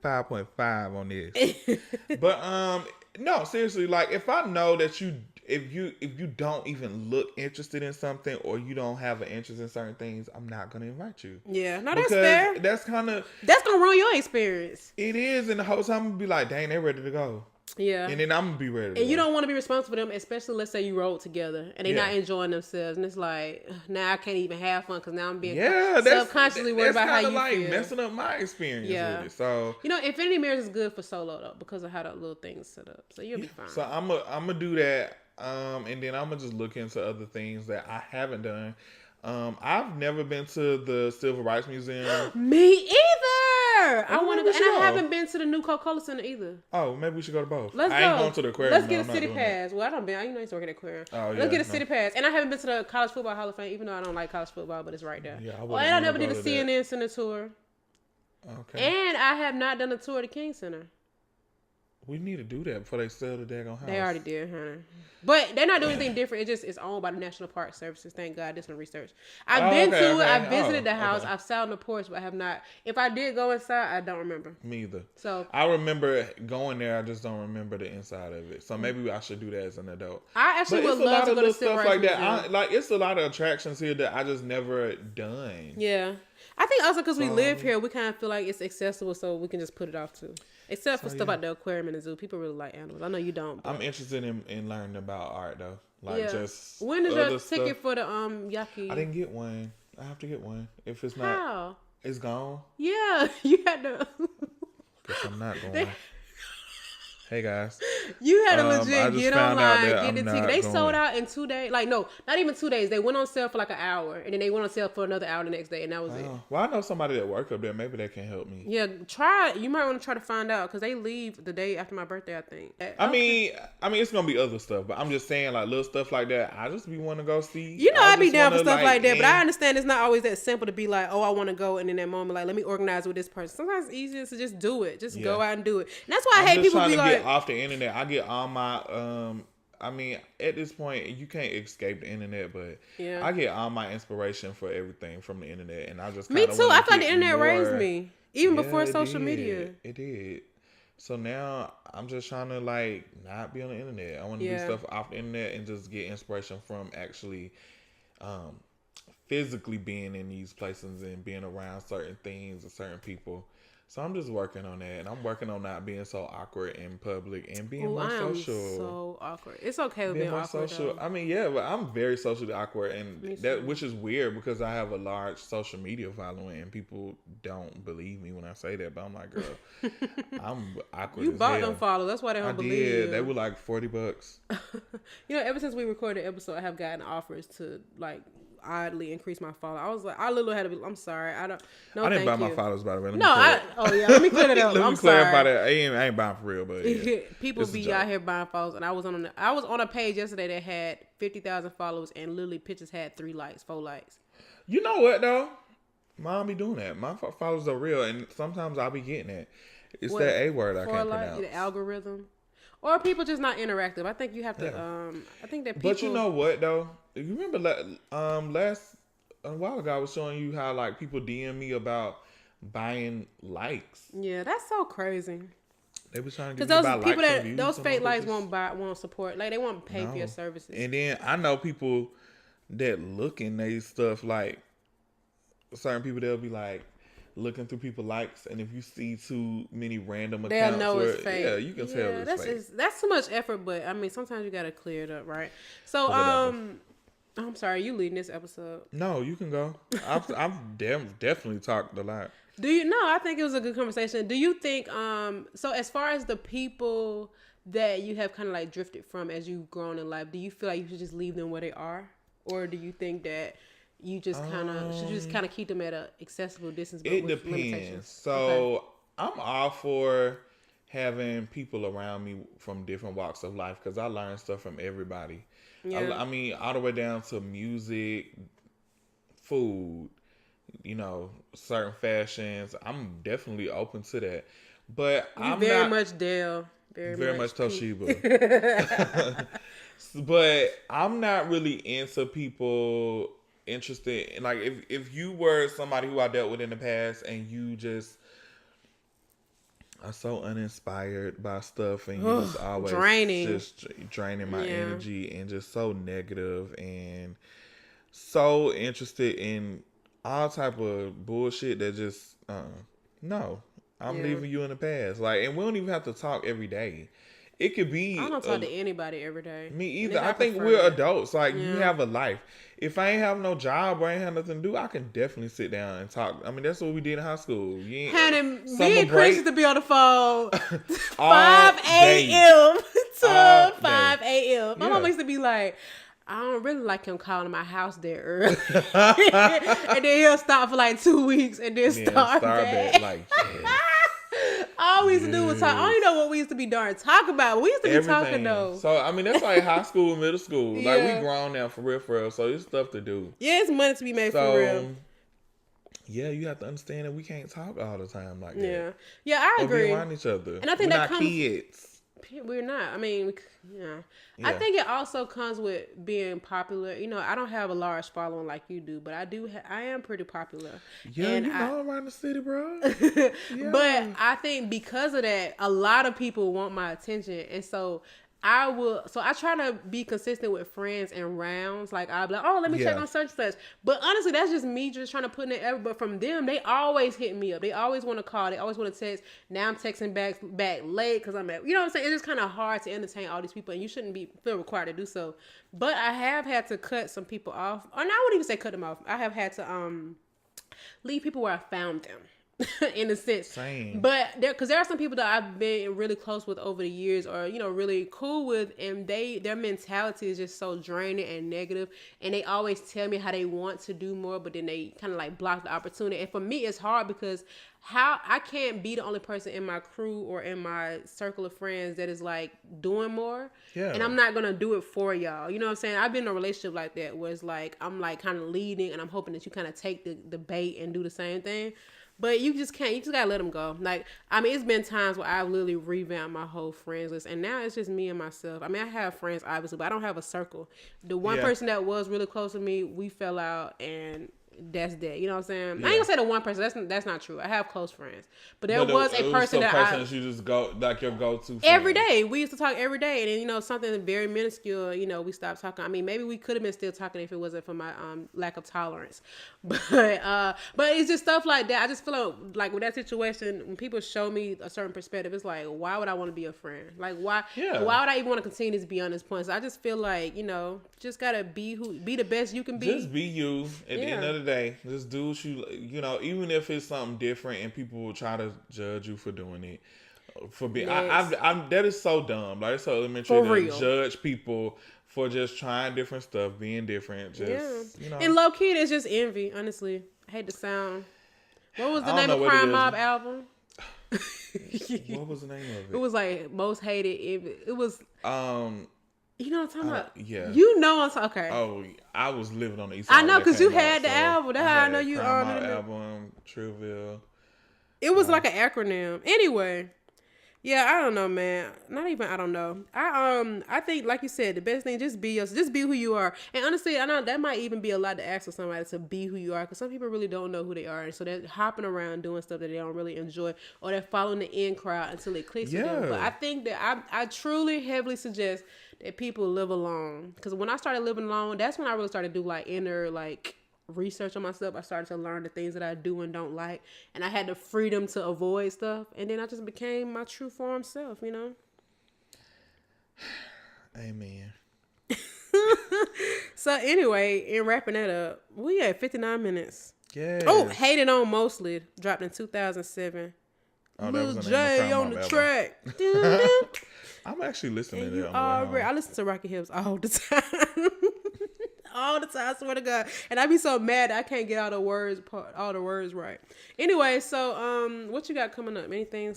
5.5 on this. But no, seriously, like if I know that if you don't even look interested in something, or you don't have an interest in certain things, I'm not gonna invite you. Yeah, no, that's fair. That's gonna ruin your experience. It is, and the whole time I'm gonna be like, dang, they're ready to go. Yeah, and then I'm gonna be ready to go. And you don't want to be responsible for them, especially let's say you rode together and they're not enjoying themselves, and it's like, now I can't even have fun because now I'm being subconsciously worried about how you like feel. Messing up my experience with it. So Infinity Mirrors is good for solo though because of how the little things set up, so you'll be fine. So I'm gonna do that. And then I'm gonna just look into other things that I haven't done. I've never been to the Civil Rights Museum. Me either. I want to go. And I haven't been to the new Coca-Cola Center either. Oh, maybe we should go to both. Let's go. I ain't going to the aquarium. Let's get a city pass. Well, I don't been. You know, I used to work at the aquarium. Oh, yeah. Let's get a city pass. And I haven't been to the College Football Hall of Fame, even though I don't like college football, but it's right there. Yeah, and I never did a CNN Center tour. Okay. And I have not done a tour of the King Center. We need to do that before they sell the daggone house. They already did, honey. But they're not doing anything different. It's owned by the National Park Services. Thank God. Did some research. I've been to it. I've visited the house. I've sat on the porch, but I have not. If I did go inside, I don't remember. Me either. So I remember going there. I just don't remember the inside of it. So maybe I should do that as an adult. I actually would love to go to stuff like that. It's a lot of attractions here that I just never done. Yeah. I think also because we live here, we kind of feel like it's accessible, so we can just put it off too. Except for stuff like the aquarium and the zoo. People really like animals. I know you don't. But... I'm interested in learning about art though. Like just when is your ticket for the Yaki? I didn't get one. I have to get one. If it's not, how? It's gone. Yeah, you had to. Guess I'm not going. Hey guys, you had to legit get online, get the ticket. They sold out in 2 days. Like no, not even 2 days. They went on sale for like an hour, and then they went on sale for another hour the next day, and that was it. Well, I know somebody that work up there. Maybe they can help me. Yeah, try. You might want to try to find out because they leave the day after my birthday. I think. I mean, it's gonna be other stuff, but I'm just saying like little stuff like that. I just be want to go see. You know, I be down for stuff like that, but I understand it's not always that simple to be like, oh, I want to go, and in that moment, like, let me organize with this person. Sometimes it's easier to just do it. Just go out and do it. And that's why I hate people be like get off the internet. I get all my at this point you can't escape the internet, but I get all my inspiration for everything from the internet, and I just me too. I thought the internet raised me even before social media. It did. So now I'm just trying to like not be on the internet. I want to do stuff off the internet and just get inspiration from actually physically being in these places and being around certain things and certain people. So I'm just working on that, and I'm working on not being so awkward in public and being more social. So awkward. It's okay with being more awkward. Social. I mean, yeah, but I'm very socially awkward, and which is weird because I have a large social media following, and people don't believe me when I say that. But I'm like, girl, I'm awkward. You bought them followers. That's why they don't believe you. They were like $40. You know, ever since we recorded the episode, I have gotten offers to like oddly increase my follow. I was like, I literally had to be. I'm sorry, I didn't buy my followers by the way. Let me clear it up. Let me clarify that. I ain't buying for real, but people be out here buying followers, and I was on a page yesterday that had 50,000 followers, and literally pictures had 3 likes, 4 likes. You know what though? Mom be doing that. My followers are real, and sometimes I'll be getting it. It's that A word I can't pronounce. The algorithm. Or people just not interactive. I think you have to. I think that people. But you know what though? You remember a while ago I was showing you how like people DM me about buying likes. Yeah, that's so crazy. They was trying to get those people likes those fake likes won't support. Like they won't pay for your services. And then I know people that look in they stuff like certain people. They'll be like looking through people likes, and if you see too many random accounts, they'll know it's fake. Yeah, you can tell it's fake. That's too much effort, but I mean sometimes you gotta clear it up, right? So I'm sorry, you leading this episode. No, you can go. I've definitely talked a lot. I think it was a good conversation. Do you think so as far as the people that you have kind of like drifted from as you've grown in life, do you feel like you should just leave them where they are, or do you think that you just kind of keep them at a accessible distance? But it depends. So I'm all for having people around me from different walks of life because I learn stuff from everybody. Yeah. I mean, all the way down to music, food, certain fashions. I'm definitely open to that. But I'm very much Dale. Very much Toshiba. But I'm not really into people interested in, like, if you were somebody who I dealt with in the past and you just are so uninspired by stuff and you just always draining my energy and just so negative and so interested in all type of bullshit that just no, I'm leaving you in the past. Like, and we don't even have to talk every day. It could be. I don't talk to anybody every day. Me either. I think we're adults. Like, you have a life. If I ain't have no job or I ain't have nothing to do, I can definitely sit down and talk. I mean, that's what we did in high school. Me and Chris used to be on the phone 5 a.m. to 5 a.m. My mom used to be like, I don't really like him calling my house there early. And then he'll stop for like 2 weeks and then start back. Like, yes. All we used to do was talk. I don't even know what we used to be talk about. We used to be talking though. So I mean, that's like high school, middle school. Yeah. Like we grown now for real. So it's stuff to do. Yeah, it's money to be made for real. Yeah, you have to understand that we can't talk all the time like Yeah, that. yeah, I agree. Be around each other, and I think we're that not comes. Kids. We're not. I mean, yeah. I think it also comes with being popular. You know, I don't have a large following like you do, but I do. I am pretty popular. Yeah, and you know around the city, bro. Yeah. But I think because of that, a lot of people want my attention, and so I try to be consistent with friends and rounds. Like I'll be like, oh, let me check on such and such. But honestly, that's just me just trying to put in the effort. But from them, they always hit me up. They always want to call. They always want to text. Now I'm texting back late because I'm at, you know what I'm saying? It's just kind of hard to entertain all these people, and you shouldn't feel required to do so. But I have had to cut some people off. Or I wouldn't even say cut them off. I have had to leave people where I found them. In a sense. Same. But because there are some people that I've been really close with over the years, or you know, really cool with, and their mentality is just so draining and negative, and they always tell me how they want to do more, but then they kind of like block the opportunity. And for me, it's hard because I can't be the only person in my crew or in my circle of friends that is like doing more. Yeah. And I'm not gonna do it for y'all. You know what I'm saying? I've been in a relationship like that where it's like I'm like kind of leading, and I'm hoping that you kind of take the bait and do the same thing. But you just can't. You just gotta let them go. Like, I mean, it's been times where I've literally revamped my whole friends list, and now it's just me and myself. I mean, I have friends, obviously, but I don't have a circle. The one person that was really close to me, we fell out, and that's that. You know what I'm saying? I ain't gonna say the one person. That's not true. I have close friends, but there was a person that you just go like your go-to friend. Every day. We used to talk every day, and then you know something very minuscule. You know, we stopped talking. I mean, maybe we could have been still talking if it wasn't for my lack of tolerance. But it's just stuff like that. I just feel like with that situation, when people show me a certain perspective, it's like, why would I want to be a friend? Like, why? Yeah. Why would I even want to continue to be on this point? So I just feel like, you know, just gotta be the best you can be. Just be you. At the end of the day, just do what you know, even if it's something different and people will try to judge you for doing it. For being, I'm that is so dumb. Like, it's so elementary to judge people for just trying different stuff, being different. Just, you know. And low key, it's just envy, honestly. I hate the sound. What was the name of Crime Mob album? What was the name of it? It was like Most Hated. It was, you know what I'm talking about? Yeah. You know what I'm talking about. Okay. Oh, I was living on the east side. I know, because you had the album. That's how I know you on the album, Trillville. It was like an acronym. Anyway. Yeah, I don't know, man. Not even I don't know. I think, like you said, the best thing, just be yourself. Just be who you are. And honestly, I know that might even be a lot to ask for somebody to be who you are, because some people really don't know who they are, and so they're hopping around doing stuff that they don't really enjoy, or they're following the in crowd until it clicks with them. But I think that I truly heavily suggest that people live alone, because when I started living alone, that's when I really started to do like inner like research on myself. I started to learn the things that I do and don't like, and I had the freedom to avoid stuff, and then I just became my true form self, you know. Amen. So anyway, in wrapping that up, we had 59 minutes. Yeah. Oh, Hated On Mostly dropped in 2007. Lil J on the track. I'm actually listening to that. I listen to Rocky Hips all the time. All the time, I swear to God. And I be so mad I can't get all the words right. Anyway, so what you got coming up? Anything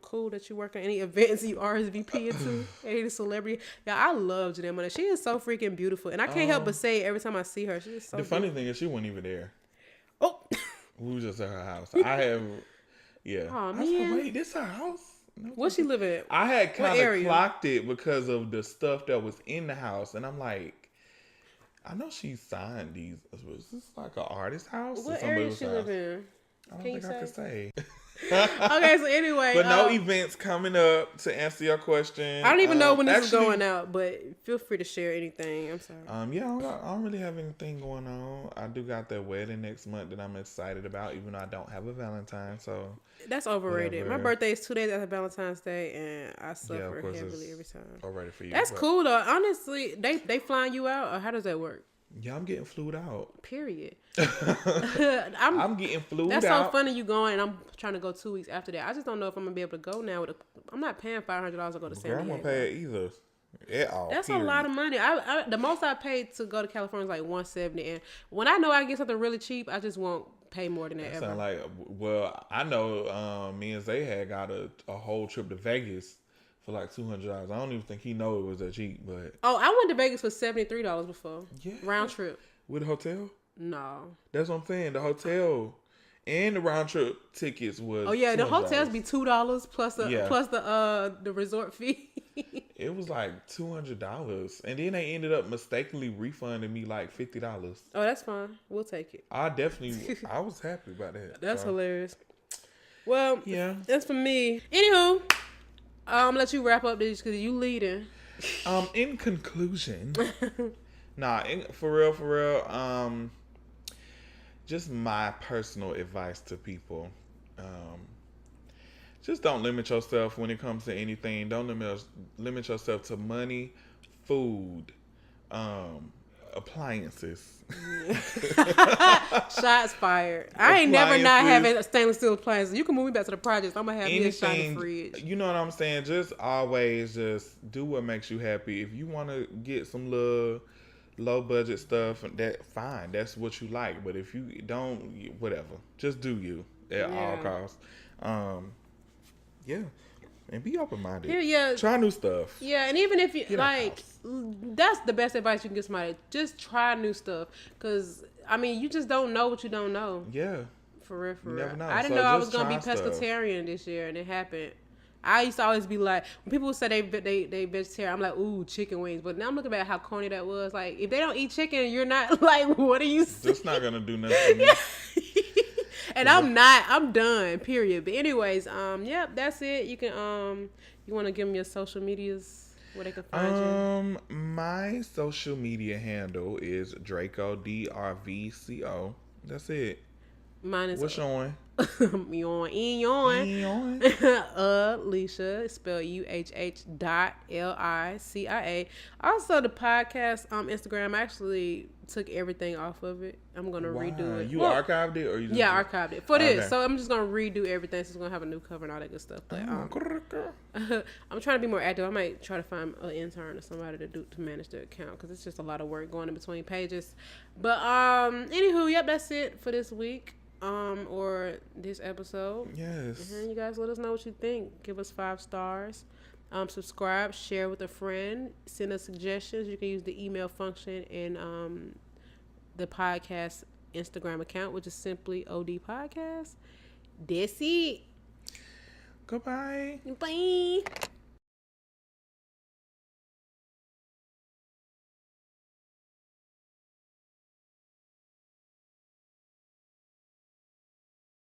cool that you work on? Any events you RSVP into? Any celebrity? Yeah, I love Janelle Monáe. She is so freaking beautiful, and I can't help but say it every time I see her. She's so. The funny thing is, she wasn't even there. Oh, we was just at her house. I have, yeah. Oh man, like, wait, this her house? No, where she live at? I had kind of clocked it because of the stuff that was in the house, and I'm like, I know she signed these. Was this like an artist house? What area she live in? I don't think I can say. Okay, so anyway. But no events coming up, to answer your question. I don't even know when this is going out, but feel free to share anything. I'm sorry. Yeah, I don't really have anything going on. I do got that wedding next month that I'm excited about, even though I don't have a Valentine, so. That's overrated. Whatever. My birthday is 2 days after Valentine's Day, and I suffer heavily every time. Overrated for you. That's cool though. Honestly, they flying you out, or how does that work? Yeah, I'm getting flued out. Period. I'm getting flued That's out. so funny you going, and I'm trying to go 2 weeks after that. I just don't know if I'm gonna be able to go now. I'm not paying $500 to go to San Diego. I won't pay it either. At all. That's period. a lot of money. The most I paid to go to California is like $170, and when I know I get something really cheap, I just won't pay more than that ever. Sound like, well, I know me and Zay had got a whole trip to Vegas for like $200. I don't even think he know it was that cheap, but Oh, I went to Vegas for $73 before. Yeah. Round trip. with a hotel, No. that's what I'm saying. The hotel and the round trip tickets was. Oh yeah, the $200. hotels be $2 plus Yeah. the resort fee. It was like $200, and then they ended up mistakenly refunding me like $50. Oh, that's fine. We'll take it. I was happy about that. That's So, hilarious. Well, Yeah. that's for me. Anywho, I'm let you wrap up this because you leading. In conclusion, for real, just my personal advice to people, just don't limit yourself when it comes to anything. Don't limit yourself to money, food, appliances. Shots fired. I ain't never not Appliances. having stainless steel appliances. You can move me back to the projects. I'm gonna have me a shiny Anything, fridge. you know what I'm saying? Just always just do what makes you happy. If you want to get some little low budget stuff, that fine. That's what you like. But if you don't, whatever. Just do you at all costs. Yeah. And be open minded. Yeah. Try new stuff. Yeah, and even if you Get out like, house. that's the best advice you can give somebody. Just try new stuff, cause I mean, you just don't know what you don't know. Yeah. For real, You real. never know. I didn't So know I was just gonna be try stuff. pescatarian this year, and it happened. I used to always be like, when people say they vegetarian, I'm like, ooh, chicken wings. But now I'm looking at how corny that was. Like, if they don't eat chicken, you're not like, what are you saying? That's not gonna do nothing for me. And I'm done, period. But anyways, yep, that's it. You can, you want to give them your social medias where they can find you? My social media handle is Draco, DRVCO. That's it. Mine is What's yours? Yon. Alicia, spelled UHH.LICIA. Also, the podcast Instagram, I actually took everything off of it. I'm gonna redo it. You archived it, or you just archived it for this. Okay. So I'm just gonna redo everything. So it's gonna have a new cover and all that good stuff. But I'm trying to be more active. I might try to find an intern or somebody to manage the account because it's just a lot of work going in between pages. But anywho, yep, that's it for this week. Or this episode. Yes. And you guys let us know what you think. Give us 5 stars. Subscribe, share with a friend, send us suggestions. You can use the email function in the podcast Instagram account, which is simply OD Podcast. That's it. Goodbye. Bye.